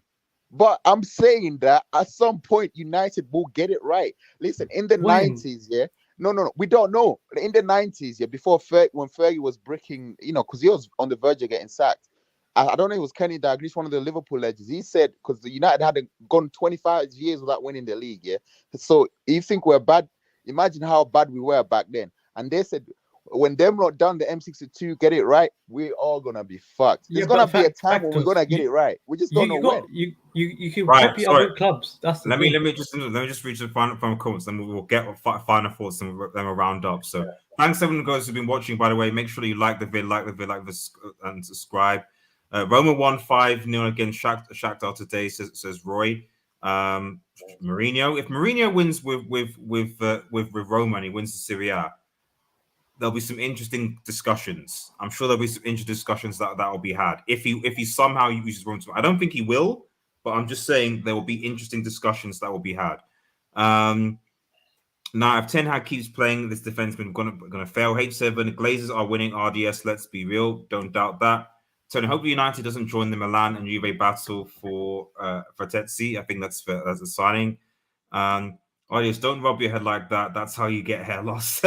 But I'm saying that at some point, United will get it right. Listen, in the When? 90s, yeah. No, we don't know. In the 90s, yeah, before when Fergie was bricking, because he was on the verge of getting sacked. I don't know, it was Kenny Dalglish, one of the Liverpool legends. He said, because the United had gone 25 years without winning the league, yeah. So you think we're bad? Imagine how bad we were back then. And they said, when them lot done the M62 get it right, we're all gonna be fucked. There's gonna be a time when we're gonna get it right. We just don't know when. You can Right, copy sorry. other clubs. That's the Let thing. me just reach the final comments, then we'll get final thoughts and then we'll round up. So thanks everyone guys who've been watching. By the way, make sure you like the vid, and subscribe. Roma won 5-0 against Shakhtar today, says Roy. Mourinho. If Mourinho wins with Roma and he wins the Serie A, there'll be some interesting discussions. I'm sure there'll be some interesting discussions that will be had. If he somehow uses Roma, I don't think he will, but I'm just saying there will be interesting discussions that will be had. Now, if Ten Hag keeps playing, this defenseman gonna fail. H7, the Glazers are winning RDS. Let's be real, don't doubt that. Tony, hope United doesn't join the Milan and Juve battle for Tetsi. I think that's a signing. Audience, don't rub your head like that. That's how you get hair loss.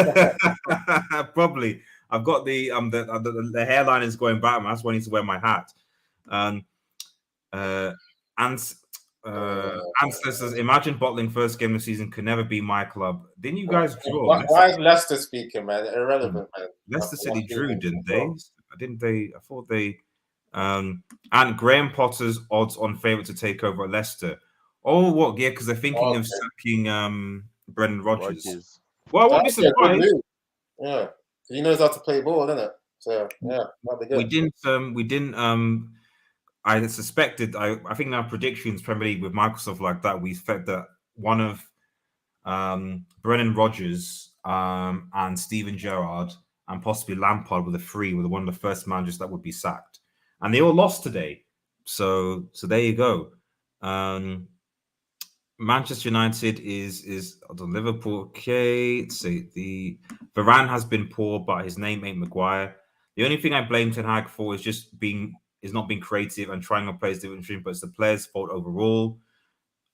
Probably. I've got the hairline is going back. That's why I need to wear my hat. Answer says, imagine bottling first game of the season could never be my club. Didn't you guys draw? Why is Leicester speaking, man? Irrelevant, man. Leicester City drew, didn't they? Didn't they? I thought they. And Graham Potter's odds on favourite to take over at Leicester. Oh, what? Yeah, because they're thinking of sacking Brendan Rodgers. Well, I won't be surprised. Yeah, he knows how to play ball, doesn't it? So yeah, that'd be good. We didn't. I suspected. I think in our predictions, Premier League with Microsoft like that, we felt that one of Brendan Rodgers and Steven Gerrard and possibly Lampard were one of the first managers that would be sacked, and they all lost today. So there you go. Manchester United is Liverpool. Okay, say the Varane has been poor, but his name ain't Maguire. The only thing I blame Ten Hag for is not being creative and trying to play different, but it's the players' fault overall.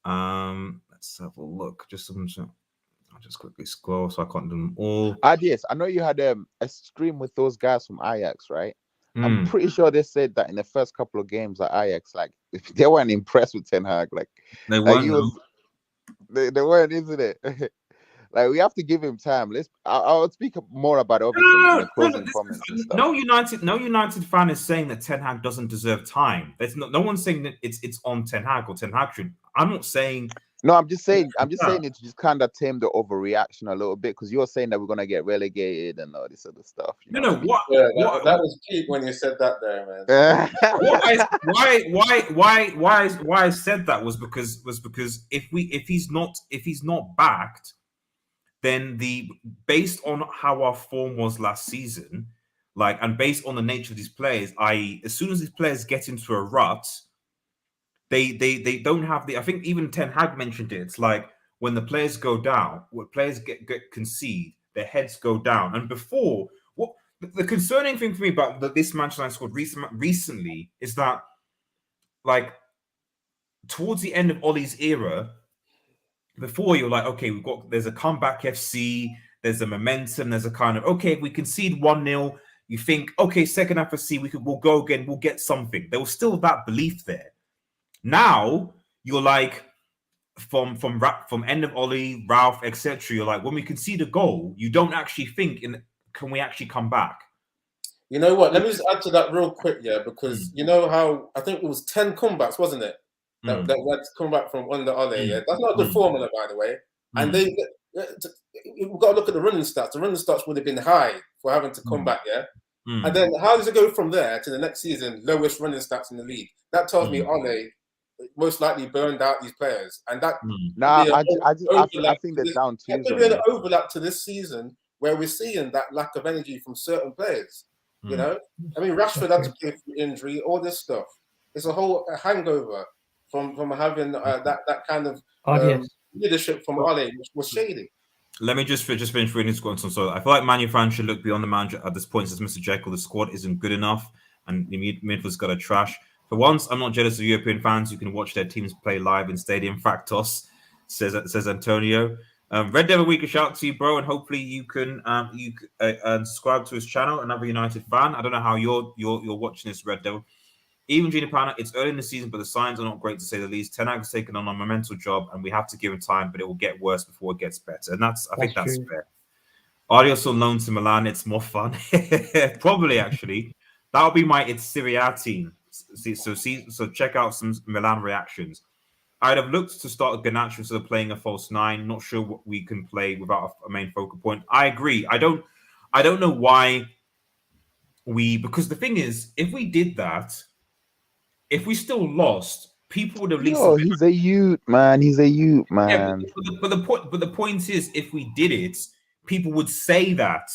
Let's have a look. I'll just quickly scroll so I can't do them all. Yes, I know you had a stream with those guys from Ajax, right? I'm pretty sure they said that in the first couple of games at Ajax, like they weren't impressed with Ten Hag. Like they weren't. They weren't, isn't it? Like we have to give him time. I'll speak more about it obviously in the closing comments and stuff. No United fan is saying that Ten Hag doesn't deserve time. There's no one's saying that it's on Ten Hag or Ten Hag should. I'm not saying. No, I'm just saying it to just kind of tame the overreaction a little bit because you're saying that we're gonna get relegated and all this other stuff. That was peak when you said that there, man. Why I said that was because if he's not backed, then based on how our form was last season, and based on the nature of these players, i.e., as soon as these players get into a rut. They don't have I think even Ten Hag mentioned it. It's like when the players go down, when players get concede, their heads go down. And before, what the concerning thing for me about this Manchester United squad recently is that, towards the end of Ollie's era, before you're like, okay, there's a comeback FC, there's a momentum, there's a kind of if we concede 1-0, you think, okay, second half FC, we'll go again, we'll get something. There was still that belief there. Now you're like from end of Ollie, Ralph, etc. You're like, when we concede a goal, you don't actually think can we actually come back? You know what? Let me just add to that real quick, because you know how I think it was 10 comebacks, wasn't it? That had come back from under Ollie. Yeah? That's not the formula, by the way. And we've got to look at the running stats. The running stats would have been high for having to come back, yeah. And then how does it go from there to the next season? Lowest running stats in the league. That tells me Ollie most likely burned out these players, and that I think they're down too. There could be an overlap to this season where we're seeing that lack of energy from certain players. You know, I mean, Rashford had to play through injury, all this stuff. It's a whole hangover from having that kind of leadership from Ole, which was shady. Let me just finish reading this one. So I feel like Man U fans should look beyond the manager at this point. Says Mr. Jekyll, the squad isn't good enough, and the midfield's got a trash. For once, I'm not jealous of European fans who can watch their teams play live in stadium. Factos, says Antonio. Red Devil Week, a shout to you, bro, and hopefully you can subscribe to his channel. Another United fan. I don't know how you're watching this, Red Devil. Even Gina Pana, it's early in the season, but the signs are not great to say the least. Ten Hag has taken on a monumental job, and we have to give him time, but it will get worse before it gets better. And I think that's fair. Adios on loan to Milan, it's more fun. Probably, actually. That'll be my It's Serie team. So check out some Milan reactions. I'd have looked to start Garnacho instead of playing a false nine. Not sure what we can play without a main focal point. I agree. I don't know why because the thing is, if we did that, if we still lost, people would have least. Oh, he's a youth, man. He's a youth, man. Yeah, but the point is, if we did it, people would say that.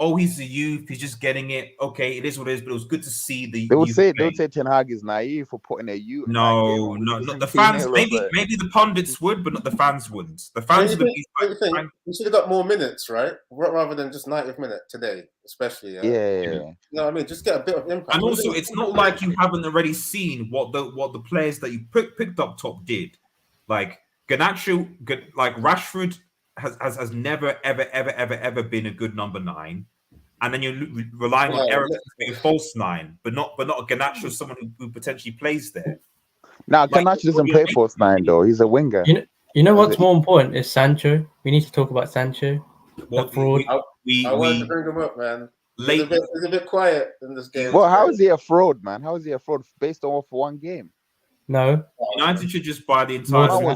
Oh, he's a youth. He's just getting it. Okay, it is what it is. But it was good to see the. They would say Ten Hag is naive for putting a youth. No, not the fans. Maybe the pundits would, but not the fans wouldn't. The fans would be. We should have got more minutes, right? Rather than just 90th minute today, especially. Yeah. You know what I mean? Just get a bit of impact. And also, it's not like you haven't already seen what the players that you picked up top did. Like Garnacho, like Rashford has never ever been a good number 9. And then you're relying on Eric to be a false 9, but not a Garnacho, someone who potentially plays there. Now, Garnacho doesn't play false 9 though. He's a winger. You know what's more important is Sancho. We need to talk about Sancho. What fraud. I wanted to bring him up, man. He's a bit quiet in this game. Well, how is he a fraud, man? How is he a fraud based on one game? No. United should just buy the entire bro.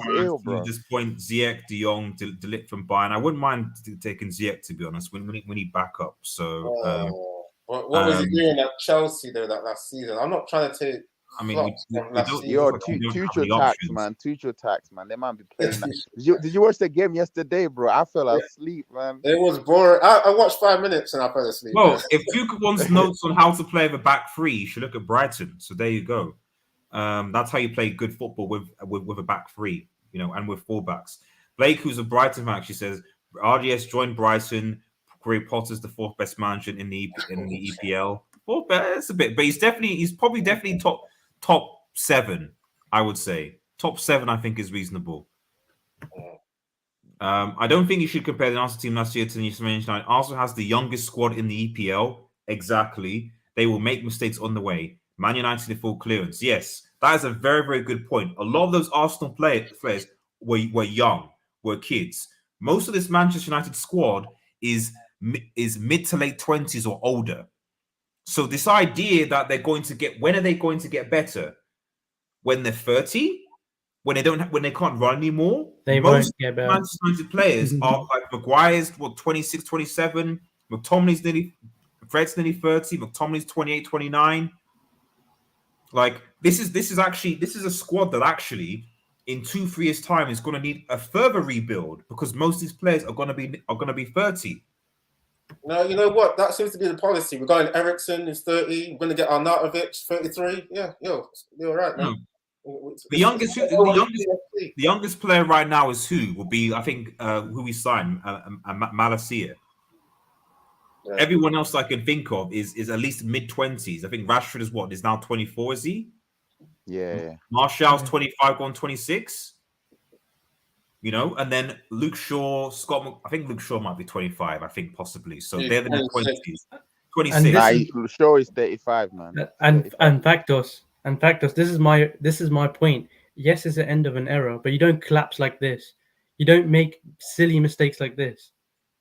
at this point. Ziyech, De Jong, De Ligt from Bayern. I wouldn't mind taking Ziyech, to be honest. We need backup. So, what was he doing at Chelsea though that last season? I'm not trying to take. I mean, Tuchel tax, man. They might be playing that. Did you watch the game yesterday, bro? I fell asleep, man. It was boring. I watched 5 minutes and I fell asleep. Well, if Tuchel wants notes on how to play with a back 3, you should look at Brighton. So there you go. That's how you play good football with a back 3, and with fullbacks. Blake, who's a Brighton fan, actually says RDS joined Brighton. Greg Potter's the 4th best manager in the EPL. Well, that's a bit, but he's probably definitely top 7. I would say top 7. I think is reasonable. I don't think you should compare the Arsenal team last year to the Manchester United. Arsenal has the youngest squad in the EPL. Exactly, they will make mistakes on the way. Man United in full clearance. Yes, that is a very, very good point. A lot of those Arsenal players were young, were kids. Most of this Manchester United squad is mid to late 20s or older. So this idea that when are they going to get better? When they're 30? When they can't run anymore? Most Manchester United players are like Maguire's 26, 27, Fred's nearly 30, McTominay's 28, 29. Like this is a squad that actually in 2-3 years' time is going to need a further rebuild because most of these players are going to be 30. No, you know what? That seems to be the policy. We're going Eriksen, who's 30. We're going to get Arnautovic, 33. Yeah, you're all right, man. The youngest player right now is who will be, I think, who we signed, Malacia. Yeah. Everyone else I can think of is at least mid-20s. I think Rashford is now 24, is he? Yeah. Martial's 25, going 26. And then Luke Shaw, I think Luke Shaw might be 25, I think possibly. So they're the mid-20s. 26. Shaw is 35, man. And Factos, this is my point. Yes, it's the end of an era, but you don't collapse like this. You don't make silly mistakes like this.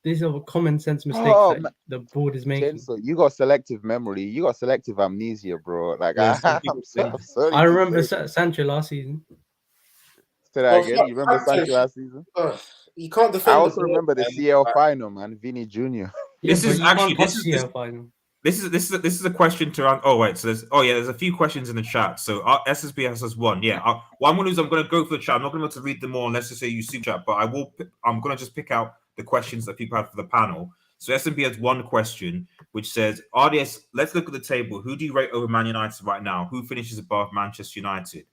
These are common sense mistakes that the board is making. So you got selective memory. You got selective amnesia, bro. Like I'm sorry. I remember Sancho last season. Say that again. You remember Sancho last season? You can't defend. I also remember the CL final, man. Vinny Jr. This is a question to run. Oh wait, so there's a few questions in the chat. So SSB has one. Yeah, what I'm going to go for the chat. I'm not going to be able to read them all unless you say you super chat, but I'm going to just pick out the questions that people have for the panel. So S&P has one question, which says, RDS, let's look at the table. Who do you rate over Man United right now? Who finishes above Manchester United?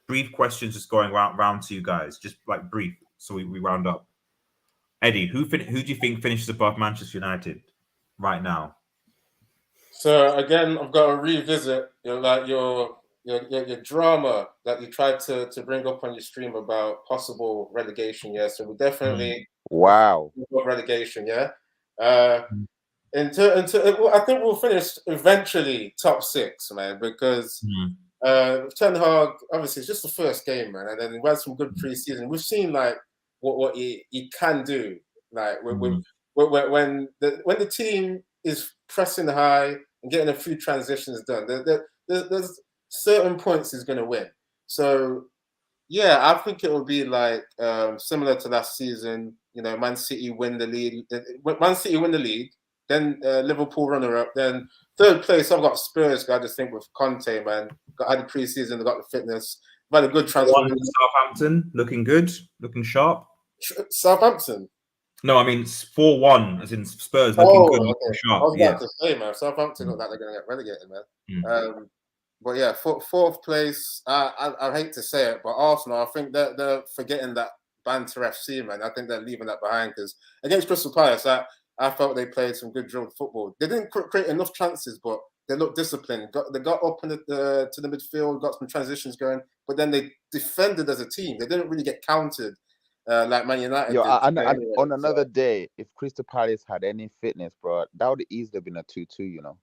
Brief questions just going round to you guys. Just like brief, so we round up. Eddie, who do you think finishes above Manchester United right now? So again, I've got to revisit your drama that you tried to bring up on your stream about possible relegation. Yeah, so we definitely relegation. Yeah, I think we'll finish eventually top 6, man, because Ten Hag, obviously it's just the first game, man, and then we had some good preseason. We've seen like what he can do, like when the team is pressing high and getting a few transitions done. There's certain points he's going to win. So yeah, I think it will be like similar to last season. You know, Man City win the league. Then Liverpool runner-up. Then third place, I've got Spurs. I just think with Conte, man, had the preseason, they got the fitness, had a good transfer. Southampton looking good, looking sharp. Southampton. No, I mean 4-1, as in Spurs looking good, looking sharp. I was about to say, man, Southampton look like they're going to get relegated, man. But yeah, fourth place. I hate to say it, but Arsenal, I think they're forgetting that banter FC, man. I think they're leaving that behind because against Crystal Palace, I felt they played some good drilled football. They didn't create enough chances, but they looked disciplined. They got up to the midfield, got some transitions going, but then they defended as a team. They didn't really get countered like Man United. On another day, if Crystal Palace had any fitness, bro, that would easily have been a 2-2, you know.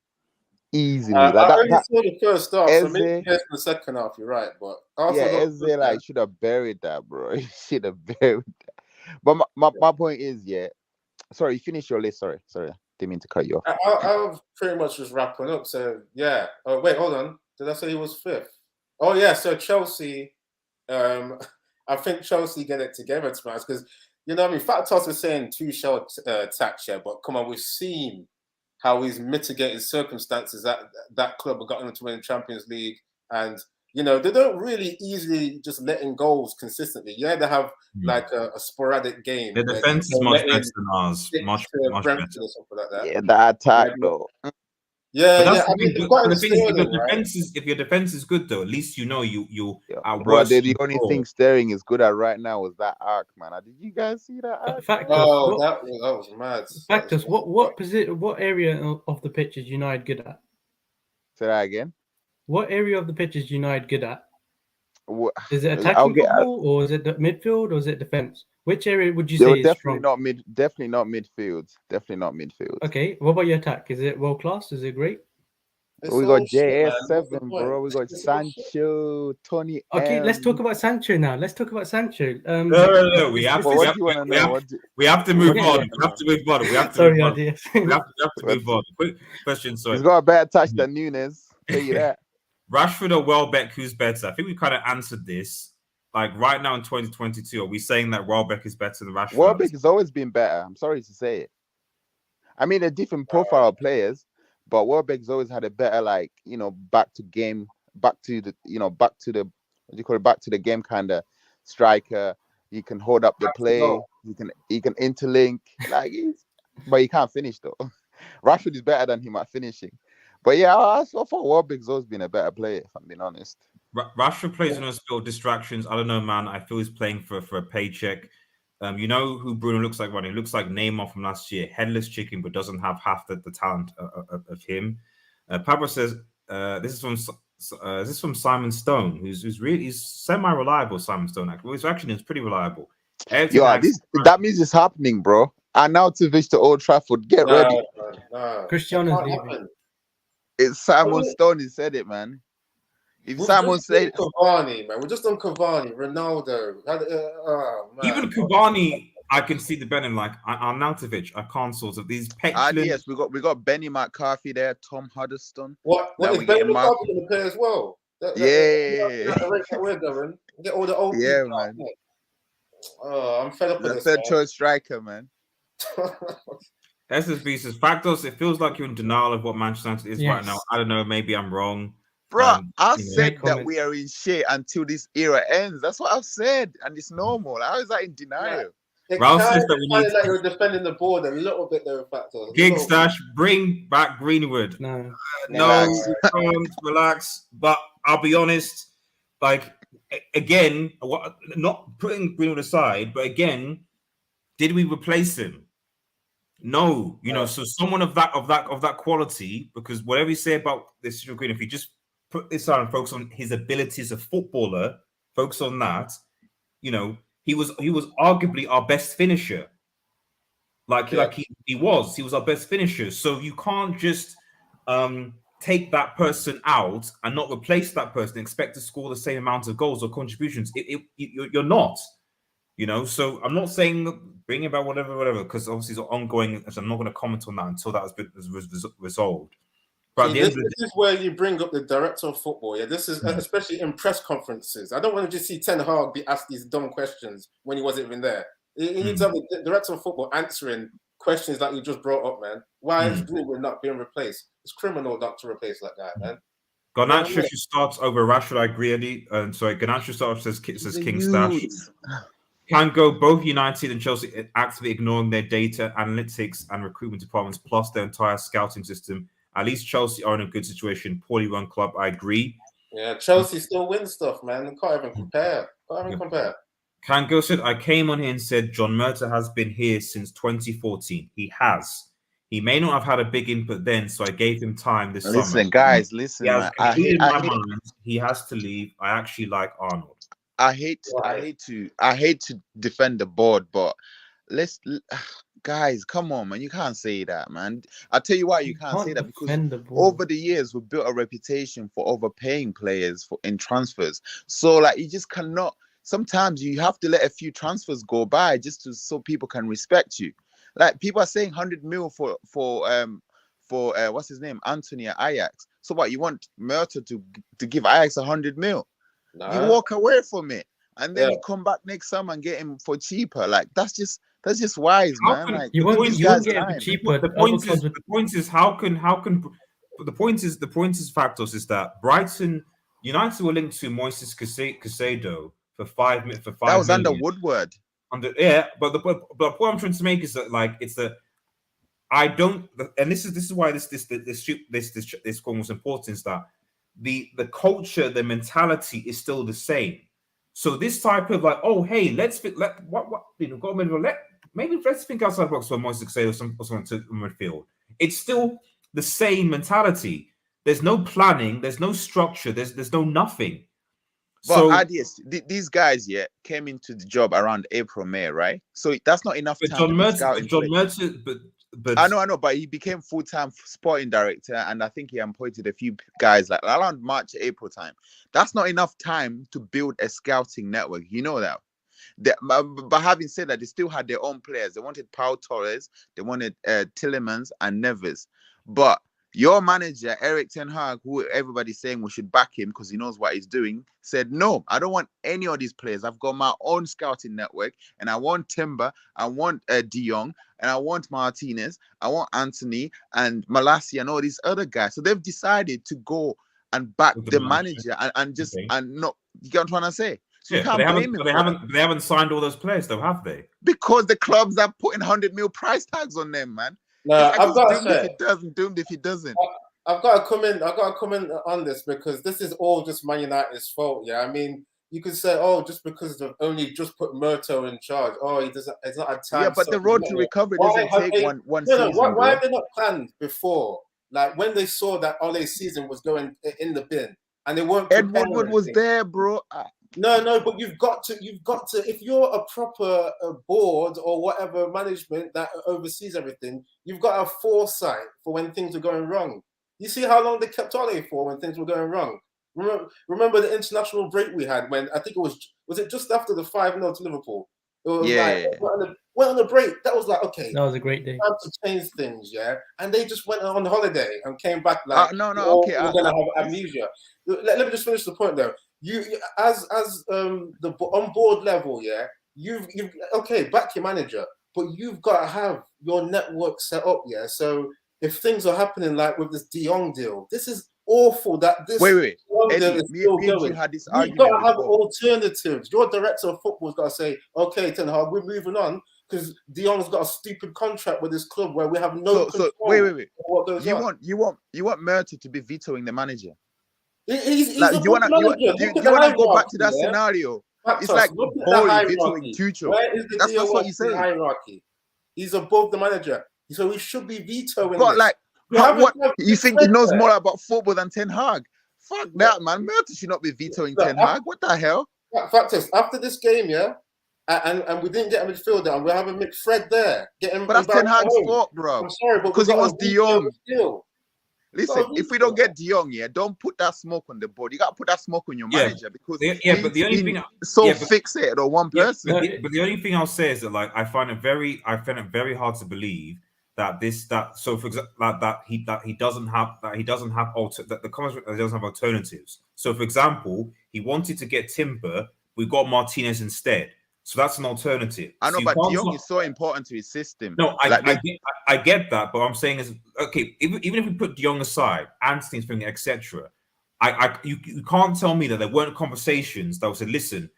Easily. I only saw the first half, so maybe yes, the second half, you're right. But Eze like should have buried that, bro. He should have buried that. But my point is, yeah. Sorry, you finished your list. Sorry. Didn't mean to cut you off. I was pretty much just wrapping up. So yeah. Oh wait, hold on. Did I say he was 5th? Oh yeah. So Chelsea. I think Chelsea get it together tonight because you know, I mean, Factos is saying 2 shell tax, yeah, but come on, we've seen how he's mitigated circumstances that club have gotten to win the Champions League, and you know they don't really easily just let in goals consistently. Yeah, they have like a sporadic game. The defense is much better than ours. Much better. Or something like that. Yeah, the attack though. Yeah. I mean, if your defense is good though, at least you know you are worse. The only thing Sterling is good at right now was that arc, man. Did you guys see that arc? That was mad. Factors. What area of the pitch is United good at? Say that again. What area of the pitch is United good at? Is it attacking football, or is it midfield, or is it defense? Which area would you say is strong? Definitely not midfield. Definitely not midfield. Okay, what about your attack? Is it world class? Is it great? We got JS7, bro. We got Sancho, Tony. Okay, let's talk about Sancho now. No. We have to move on. We have to move on. Quick question. Sorry. He's got a better touch than Nunes. Tell you that. Rashford or Welbeck, who's better? I think we kind of answered this. Like right now in 2022, are we saying that Welbeck is better than Rashford? Welbeck has always been better. I'm sorry to say it. I mean, a different profile of players, but Welbeck's always had a better, like, you know, back to the game kind of striker. He can hold up the play. He can interlink. But he can't finish though. Rashford is better than him at finishing. But yeah, I thought Welbeck's always been a better player, if I'm being honest. Rashford plays on a spill distractions. I don't know, man. I feel he's playing for a paycheck. You know who Bruno looks like, Ronnie? He looks like Neymar from last year. Headless chicken, but doesn't have half the talent of him. Pablo says, this is from Simon Stone, he's semi-reliable, Simon Stone. Actually. His reaction is pretty reliable. That means it's happening, bro. And now to reach to Old Trafford. Get ready. Cristiano's leaving. It's Simon Stone. He said it, man. If Simon said Cavani, man, we're just on Cavani, Ronaldo. Even Cavani, I can see the Benin like Arnautovic. I can't sort of these petulant. Yes, we got Benny McCarthy there, Tom Huddleston. What is Benny McCarthy going to play as well? We're going. Get all the old. Yeah, man. Oh, I'm fed up with this. Third choice striker, man. SSB says, Factos, it feels like you're in denial of what Manchester United is right now. I don't know, maybe I'm wrong. Bro, I said that we are in shit until this era ends. That's what I've said. And it's normal. How is that in denial? It Ralph kind says of that we sounded need like you were defending the board a little bit there, Factor. King Stash, bring back Greenwood. No. No, Relax. we can't relax. But I'll be honest, like again, not putting Greenwood aside, but again, did we replace him? No, you know, so someone of that quality, because whatever you say about this Green, if you just put this on and focus on his ability as a footballer, focus on that, you know, he was arguably our best finisher. He was our best finisher. So you can't just take that person out and not replace that person, expect to score the same amount of goals or contributions. You're not. You know, so I'm not saying bring about whatever, because obviously it's ongoing. So I'm not going to comment on that until that has been resolved. But See, this is where you bring up the director of football. Yeah, this is especially in press conferences. I don't want to just see Ten Hag be asked these dumb questions when he wasn't even there. You need to have the director of football answering questions that you just brought up, man. Why is Greenwood not being replaced? It's criminal not to replace that guy, man. Garnacho should start over Rashford. I agree, Eddie. Sorry, Garnacho starts says King Stash. Can go both United and Chelsea actively ignoring their data, analytics, and recruitment departments, plus their entire scouting system. At least Chelsea are in a good situation. Poorly run club, I agree. Yeah, Chelsea still win stuff, man. Can't even compare. Can go said, I came on here and said John Murta has been here since 2014. He has. He may not have had a big input then, so I gave him time this summer. Listen, guys, listen. He has to leave. I actually like Arnold. I hate to defend the board, but guys, come on, man. You can't say that, man. I'll tell you why you can't say that, because over the years we've built a reputation for overpaying players in transfers. So like you just cannot. Sometimes you have to let a few transfers go by just so people can respect you. Like people are saying 100 mil for what's his name, Anthony at Ajax. So what, you want Murta to give Ajax 100 mil? Nah. You walk away from it, and then you come back next summer and get him for cheaper. Like that's just wise, man. Like you won't get him for cheaper. The point is the point is factors is that Brighton United were linked to Moises Caicedo for 5 million. That was under Woodward. But the point I'm trying to make is that like it's that I don't, and this is why this call was important, is that the culture, the mentality is still the same. So this type of like, oh hey, let's think outside the box for Moises Caicedo or something to midfield. It's still the same mentality. There's no planning, there's no structure, there's no nothing. But these guys came into the job around April, May, right? So that's not enough time. But I know, but he became full-time sporting director, and I think he appointed a few guys like around March, April time. That's not enough time to build a scouting network. You know that. But having said that, they still had their own players. They wanted Pau Torres, they wanted Tillemans and Neves. But your manager, Eric Ten Hag, who everybody's saying we should back him because he knows what he's doing, said, no, I don't want any of these players. I've got my own scouting network, and I want Timber, I want De Jong, and I want Martinez, I want Anthony and Malassi and all these other guys. So they've decided to go and back the manager and just and not. You get what I'm trying to say? So you can't blame him. They haven't signed all those players, though, have they? Because the clubs are putting 100 mil price tags on them, man. No, I've got to say, doomed if he doesn't. I've got to comment on this, because this is all just Man United's fault. Yeah, I mean, you could say, oh, just because they've only just put Murto in charge, oh, he's not had time. Yeah, but the road to recovery doesn't take one season. Why have they not planned before? Like when they saw that Ole's season was going in the bin, and they weren't. Ed Woodward was there, bro. No, but you've got to. If you're a proper board or whatever management that oversees everything, you've got to have foresight for when things are going wrong. You see how long they kept Ole for when things were going wrong. Remember the international break we had when I think it was it just after the 5-0 to Liverpool? It was went on the break. That was like, okay, that was a great day. Time to change things, and they just went on holiday and came back like, okay, we're gonna have amnesia. Let me just finish the point though. You as the on board level, you've back your manager, but you've got to have your network set up, So if things are happening like with this De Jong deal, this is awful. That this wait, Eddie, you had this argument. You've got to have alternatives. Your director of football's got to say, okay, Ten Hag, we're moving on, because De Jong's got a stupid contract with his club where we have no control. So wait. over what goes on. You want Murty to be vetoing the manager? He's Like, a do you want to go back to that yeah? scenario? It's Factos, like look at the Bowley hierarchy. vetoing Tuchel. Where is the That's what you say. hierarchy? He's above the manager, so he should be vetoing. But this. like, what you think he knows more about football than Ten Hag? Fuck that, man. Murty should not be vetoing Ten Hag. What the hell? Factos, after this game, yeah, and we didn't get a midfielder, and we're having McFred there. But that's Ten Hag's fault, bro. I'm sorry, but because it was De Jong. Still. Listen, if we don't get De Jong, yeah, don't put that smoke on the board. You got to put that smoke on your manager because but the only thing fixated on one person. But the only thing I'll say is that, like, I find it very hard to believe that for example that he doesn't have the comments that he doesn't have alternatives. So, for example, he wanted to get Timber, we got Martinez instead. So that's an alternative. I know, so but De Jong is so important to his system. No, I get that, but what I'm saying is, okay, even if we put De Jong aside, Anthony's thing, etc., you can't tell me that there weren't conversations that would say, listen,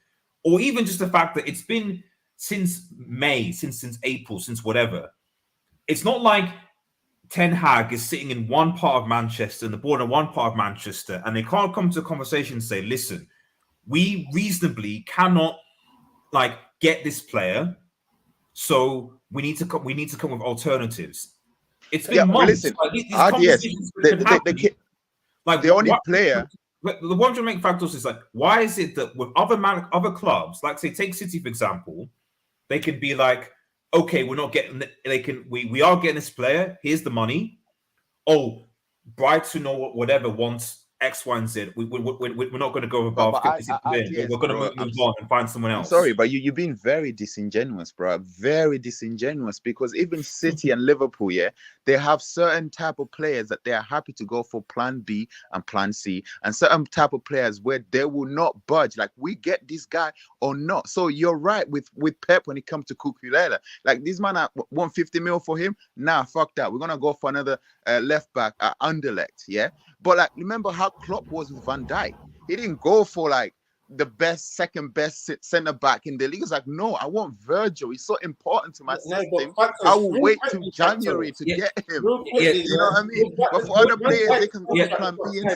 or even just the fact that it's been since May, since April, since whatever. It's not like Ten Hag is sitting in one part of Manchester and the board in one part of Manchester, and they can't come to a conversation and say, listen, we reasonably cannot get this player, so we need to come with alternatives. It's been months. Listen, these conversations the only player. The one to make factors is like, why is it that with other clubs, like say take City for example, they can be like, okay, we're not getting. We are getting this player. Here's the money. Oh, Brighton or whatever wants X, Y, and Z. We're not going to go above 50 million. We're going to move on and find someone else. I'm sorry, but you've been very disingenuous, bro. Very disingenuous, because even City and Liverpool, yeah, they have certain type of players that they are happy to go for plan B and plan C, and certain type of players where they will not budge. Like, we get this guy or not. So you're right with Pep when it comes to Cucurella. Like, this man at 150 mil for him. Nah, fuck that. We're gonna go for another left back at Anderlecht, yeah. But like, remember how Klopp was with Van Dijk? He didn't go for like the second best centre back in the league. It's like, no, I want Virgil. He's so important to my system. I will wait till January to get him. You know what I mean? But for other players, they can go for plan B and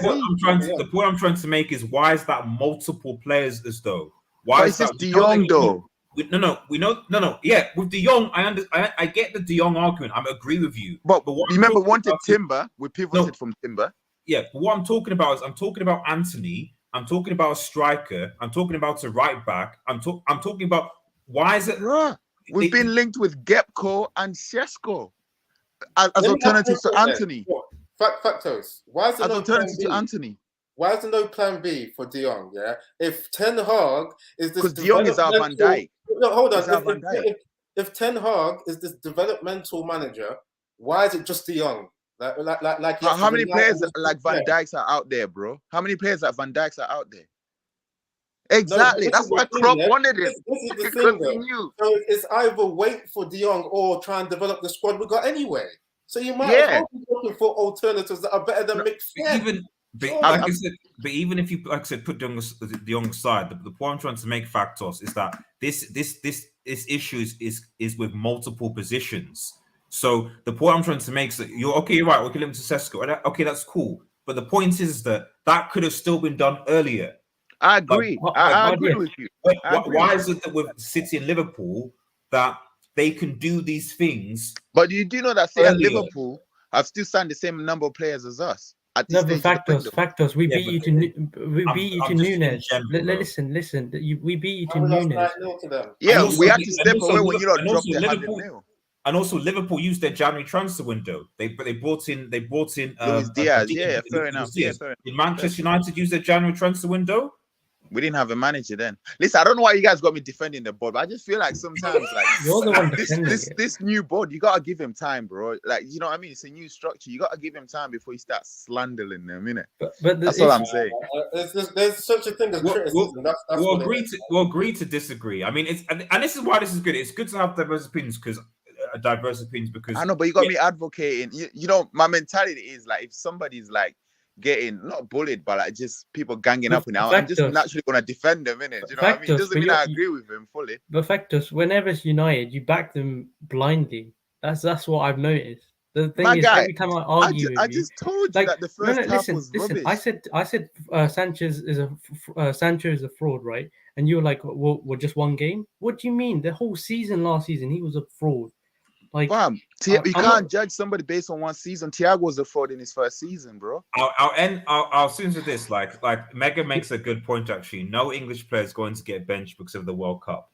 C. The point I'm trying to make is, why is that multiple players as though? Why is this De Jong though? Yeah, with De Jong, I get the De Jong argument. I agree with you. But remember, wanted Timber. We pivoted from Timber. Yeah, but what I'm talking about is, I'm talking about Anthony. I'm talking about a striker. I'm talking about a right back. I'm talking about, why is it? Bruh, we've been linked with Gepko and Shesko as alternatives to Anthony. Factos. Why is there no alternatives to Anthony? Why is there no plan B for De Jong? Yeah, if Ten Hag is this, because De Jong is our Van Dijk. No, hold on. If Ten Hag is this developmental manager, why is it just De Jong? Like how many players like Van Dijks are out there, bro? How many players like Van Dijks are out there? Exactly. That's why Klopp wanted it. This is the thing, so it's either wait for De Jong or try and develop the squad we got anyway. So you might as well be looking for alternatives that are better than McFred. Even if you, like I said, put De Jong aside, the point I'm trying to make, Factos, is that this issue is with multiple positions. So the point I'm trying to make is that you're right, we can limit to Sesko. Okay, that's cool. But the point is that could have still been done earlier. I agree. I agree with you. Why is it that with City and Liverpool that they can do these things? But you do know that City and Liverpool have still signed the same number of players as us. No, but Factos. We beat you to Nunes. Listen. We beat you to Nunes. Yeah, we had to step away when you don't drop the 100 mil. And also, Liverpool used their January transfer window. They brought in Luis Diaz. Fair enough. Did Manchester United use their January transfer window? We didn't have a manager then. Listen, I don't know why you guys got me defending the board, but I just feel like sometimes, like, you're the one this new board, you gotta give him time, bro. Like, you know what I mean? It's a new structure. You gotta give him time before you start slandering them, innit? But that's all I'm saying. There's such a thing as criticism. We'll agree to disagree. I mean, and this is why this is good. It's good to have diverse opinions because I know, but you got me advocating. You know, my mentality is like, if somebody's like getting not bullied, but like just people ganging up on him, I'm just naturally gonna defend them, innit? Do you know what I mean? Doesn't mean I agree with him fully. But Factus, whenever it's United, you back them blindly. That's what I've noticed. The thing My is, guy, every time I argue with I you, just told you like, that the first half listen, was listen. rubbish. I said Sanchez is Sancho is a fraud, right? And you were like, well, just one game. What do you mean? The whole season, last season, he was a fraud. Like, Fam, you can't judge somebody based on one season. Thiago was a fraud in his first season, bro. I'll finish with this. Like Mega makes a good point actually. No English player is going to get benched because of the World Cup.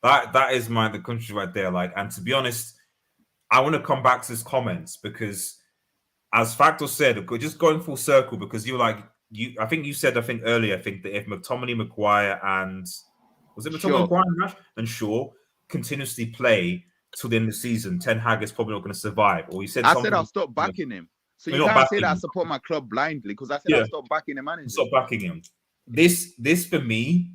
That is the country right there. Like, and to be honest, I want to come back to his comments because, as Factor said, just going full circle because you were like I think you said earlier that if McTominay, Maguire, and was it McTominay, Maguire, and Shaw continuously play till the end of the season, Ten Hag is probably not going to survive. Or you said I said I'll stop backing him. So you can't say that I support my club blindly because I said I'll stop backing the manager. Stop backing him. This for me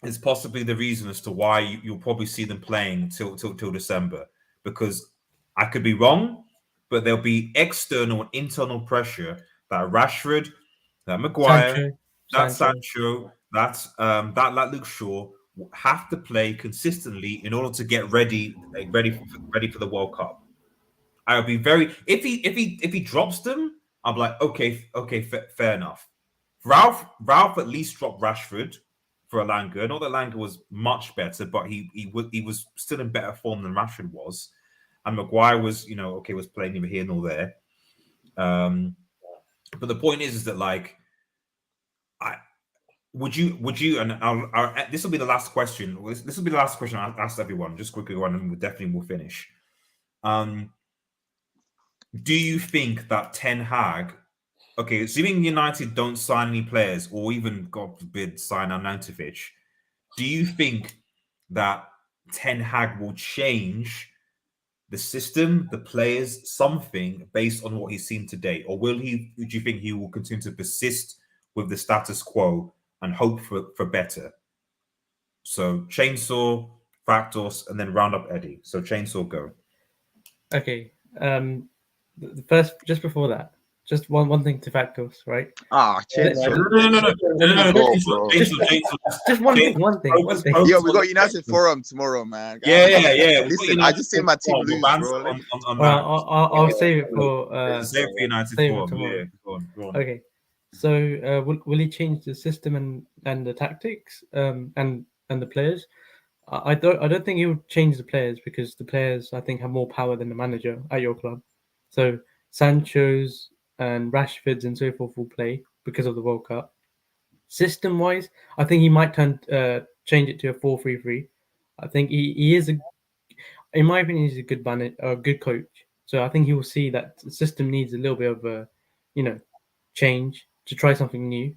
is possibly the reason as to why you'll probably see them playing till December, because I could be wrong, but there'll be external and internal pressure that Rashford, that Maguire, Sancho, that Luke Shaw have to play consistently in order to get ready for the World Cup. I would be very if he drops them, I'm like, okay, fair enough. Ralph at least dropped Rashford for Elanga. Not that Elanga was much better, but he was still in better form than Rashford was. And Maguire was, was playing neither here nor there. But the point is that like, would you? And this will be the last question. This will be the last question I asked everyone. Just quickly one, and we'll finish. Do you think that Ten Hag? Okay, assuming United don't sign any players, or even God forbid sign Arnautovic, do you think that Ten Hag will change the system, the players, something based on what he's seen today, or do you think he will continue to persist with the status quo and hope for better? So Chainsaw, Factos, and then round up Eddie. So Chainsaw, go. Okay. The first, just before that, just one thing to Factos, right? Chainsaw. No. Just one thing. Yo, we got United Forum tomorrow, man. Yeah. Listen, I just seen my team lose, bro. I'll save it for United Forum. Tomorrow. Yeah, go on. Okay. So will he change the system and the tactics and the players? I don't think he would change the players because the players I think have more power than the manager at your club. So Sancho's and Rashford's and so forth will play because of the World Cup. System wise, I think he might change it to a 4-3-3. I think he is in my opinion, he's a good coach. So I think he will see that the system needs a little bit of a change to try something new,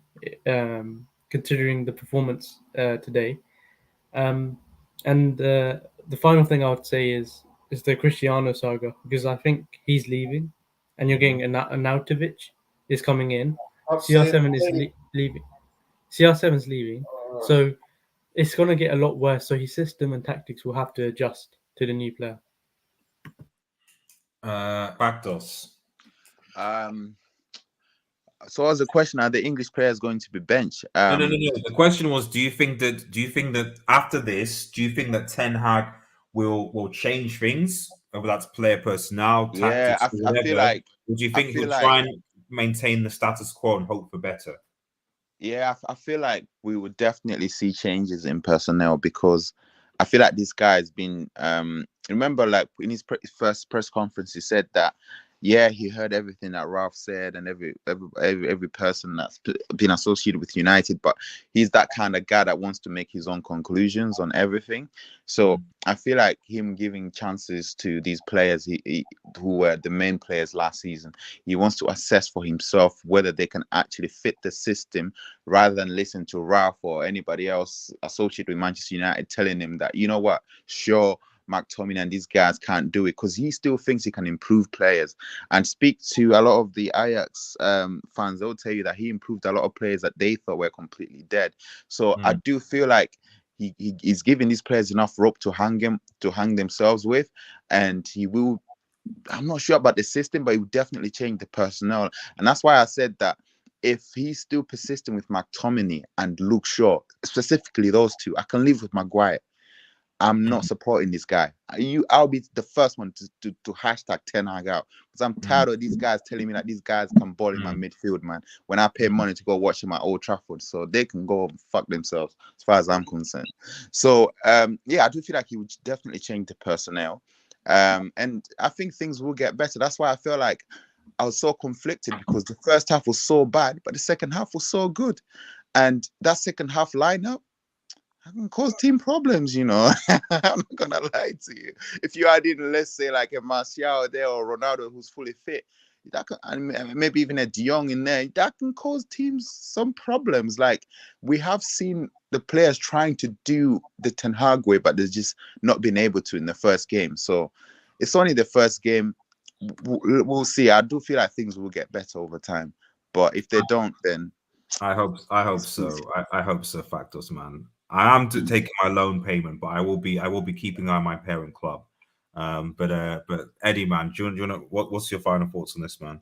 considering the performance today. And the final thing I would say is the Cristiano saga, because I think he's leaving, and you're getting Arnautovic is coming in. CR7 is leaving. CR7's leaving, so it's gonna get a lot worse. So his system and tactics will have to adjust to the new player. Factos. So as a question, are the English players going to be benched? No. The question was, do you think that after this, do you think that Ten Hag will change things, whether that's player personnel, tactics, I feel like. Or do you think he'll try and maintain the status quo and hope for better? Yeah, I feel like we would definitely see changes in personnel because I feel like this guy has been. Remember, like in his first press conference, he said that. Yeah, he heard everything that Ralph said and every person that's been associated with United, but he's that kind of guy that wants to make his own conclusions on everything. So I feel like him giving chances to these players who were the main players last season, he wants to assess for himself whether they can actually fit the system rather than listen to Ralph or anybody else associated with Manchester United telling him that, you know what, sure, McTominay and these guys can't do it, because he still thinks he can improve players. And speak to a lot of the Ajax fans, they'll tell you that he improved a lot of players that they thought were completely dead. So I do feel like he's giving these players enough rope to hang themselves with, and he will I'm not sure about the system, but he would definitely change the personnel. And that's why I said that if he's still persistent with McTominay and Luke Shaw, specifically those two, I can live with Maguire. I'm not supporting this guy. I'll be the first one to hashtag Ten Hag out, because I'm tired of these guys telling me that these guys can ball in my midfield, man. When I pay money to go watch him at Old Trafford, so they can go and fuck themselves, as far as I'm concerned. So yeah, I do feel like he would definitely change the personnel, and I think things will get better. That's why I feel like I was so conflicted, because the first half was so bad, but the second half was so good, and that second half lineup can cause team problems, you know. I'm not gonna lie to you. If you add in, let's say, like a Martial there or Ronaldo who's fully fit, that can, and maybe even a De Jong in there, that can cause teams some problems. Like, we have seen the players trying to do the Ten Hag way, but they've just not been able to in the first game. So it's only the first game. We'll see. I do feel like things will get better over time, but if they don't, then I hope so. I hope so, Factos, man. I am taking my loan payment, but I will be keeping an eye on my parent club. But Eddie, man, do you want what's your final thoughts on this, man?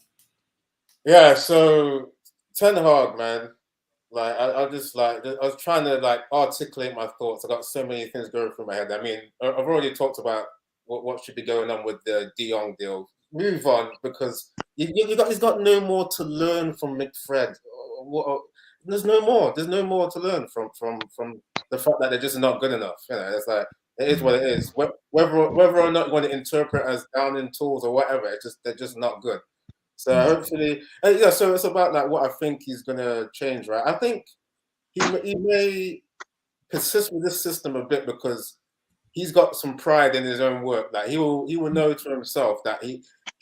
Yeah, so Ten Hag, man. Like I was trying to like articulate my thoughts. I got so many things going through my head. I mean, I've already talked about what should be going on with the De Jong deal. Move on, because he's got no more to learn from McFred. There's no more. There's no more to learn from the fact that they're just not good enough. You know, it's like, it is what it is. Whether or not you want to interpret as Downing tools or whatever, they're just not good. So hopefully, yeah. So it's about like what I think he's gonna change, right? I think he may persist with this system a bit, because he's got some pride in his own work. Like he will know to himself that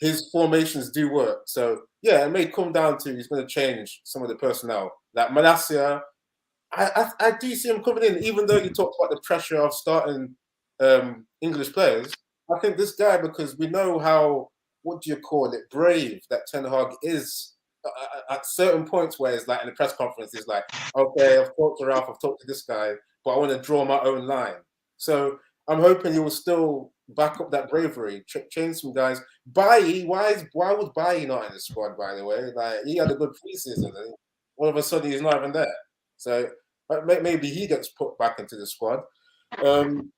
his formations do work. So yeah, it may come down to he's going to change some of the personnel. Like Malacia, I do see him coming in, even though you talked about the pressure of starting English players. I think this guy, because we know how, what do you call it, brave that Ten Hag is at certain points, where it's like in the press conference, he's like, okay, I've talked to Ralph, I've talked to this guy, but I want to draw my own line. So I'm hoping he will still back up that bravery, change some guys. Bailly, why was Bailly not in the squad, by the way? Like, he had a good preseason, and all of a sudden he's not even there. So maybe he gets put back into the squad. I'm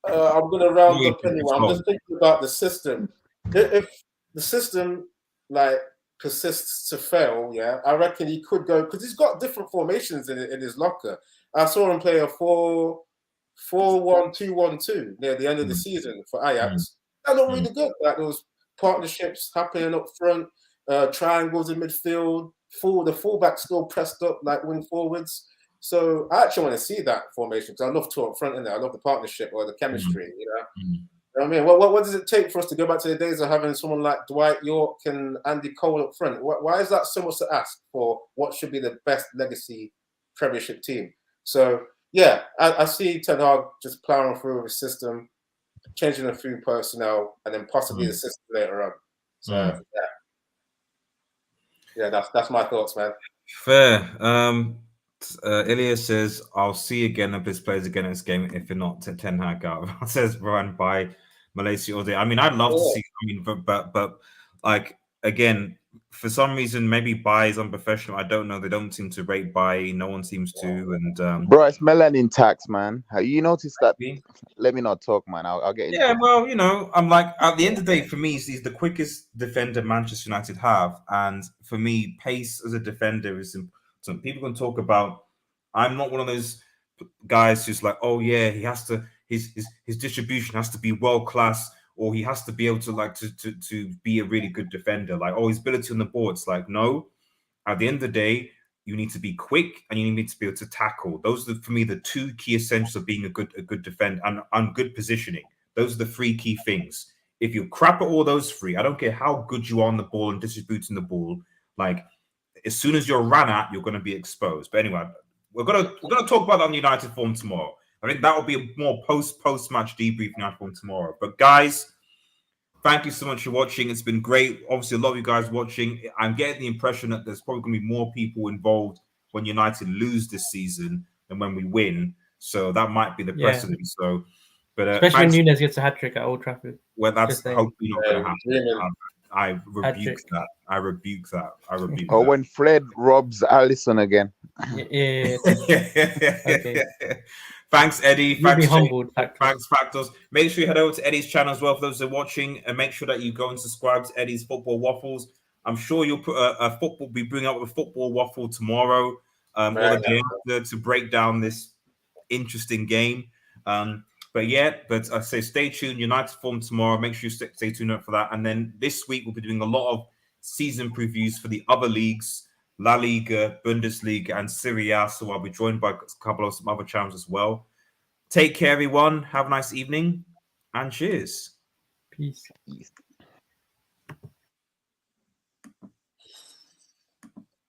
going to round up anyway. I'm just thinking about the system. If the system like persists to fail, yeah, I reckon he could go, because he's got different formations in his locker. I saw him play a 4-1-2-1-2 near the end of the season for Ajax. That looked really good. Like, those partnerships happening up front, triangles in midfield, the fullback still pressed up like wing forwards. So I actually want to see that formation, because I love two up front in there. I love the partnership or the chemistry, you know. I mean, what does it take for us to go back to the days of having someone like Dwight York and Andy Cole up front? Why is that so much to ask for what should be the best legacy Premiership team? So yeah, I see Ten Hag just plowing through his system, changing a few personnel, and then possibly the system later on. So yeah, that's my thoughts, man. Fair. Ilya says, I'll see again if this plays again in this game, if you're not Ten Hag out. Says Brian by Malaysia all day. I mean, I'd love to see, I mean, but like, again, for some reason, maybe Bai is unprofessional. I don't know. They don't seem to rate Bai. No one seems to. And bro, it's melanin tax, man. Have you noticed that? Let me not talk, man. I'll get into it. Well, you know, I'm like, at the end of the day, for me, he's the quickest defender Manchester United have, and for me, pace as a defender is important. People can talk about. I'm not one of those guys who's like, oh yeah, he has to. His distribution has to be world class, or he has to be able to like to be a really good defender. Like, oh, his ability on the ball. It's like, no. At the end of the day, you need to be quick and you need to be able to tackle. Those are, for me, the two key essentials of being a good defender and good positioning. Those are the three key things. If you crap at all those three, I don't care how good you are on the ball and distributing the ball. Like, as soon as you're ran at, you're going to be exposed. But anyway, we're gonna talk about that on United form tomorrow. I think that will be a more post match debrief United form tomorrow. But guys, thank you so much for watching. It's been great. Obviously, a lot of you guys watching. I'm getting the impression that there's probably going to be more people involved when United lose this season than when we win. So that might be the precedent. So, But Especially when thanks. Nunes gets a hat trick at Old Trafford. Well, that's Just saying. hopefully not going to happen. dreaming. I rebuke Hat-trick. that. I rebuke that. I rebuke Or that. when Fred robs Allison again. Yeah. Okay. Thanks, Eddie. You'll Thanks, be Jay. humbled, Factor. Thanks, Factors. Make sure you head over to Eddie's channel as well for those that are watching, and make sure that you go and subscribe to Eddie's Football Waffles. I'm sure you'll put a football. Be bringing up a football waffle tomorrow, or the day after, to break down this interesting game. But I say stay tuned. United form tomorrow. Make sure you stay tuned up for that. And then this week we'll be doing a lot of season previews for the other leagues, La Liga, Bundesliga, and Serie A. So I'll be joined by a couple of some other channels as well. Take care, everyone. Have a nice evening, and cheers. Peace. Peace.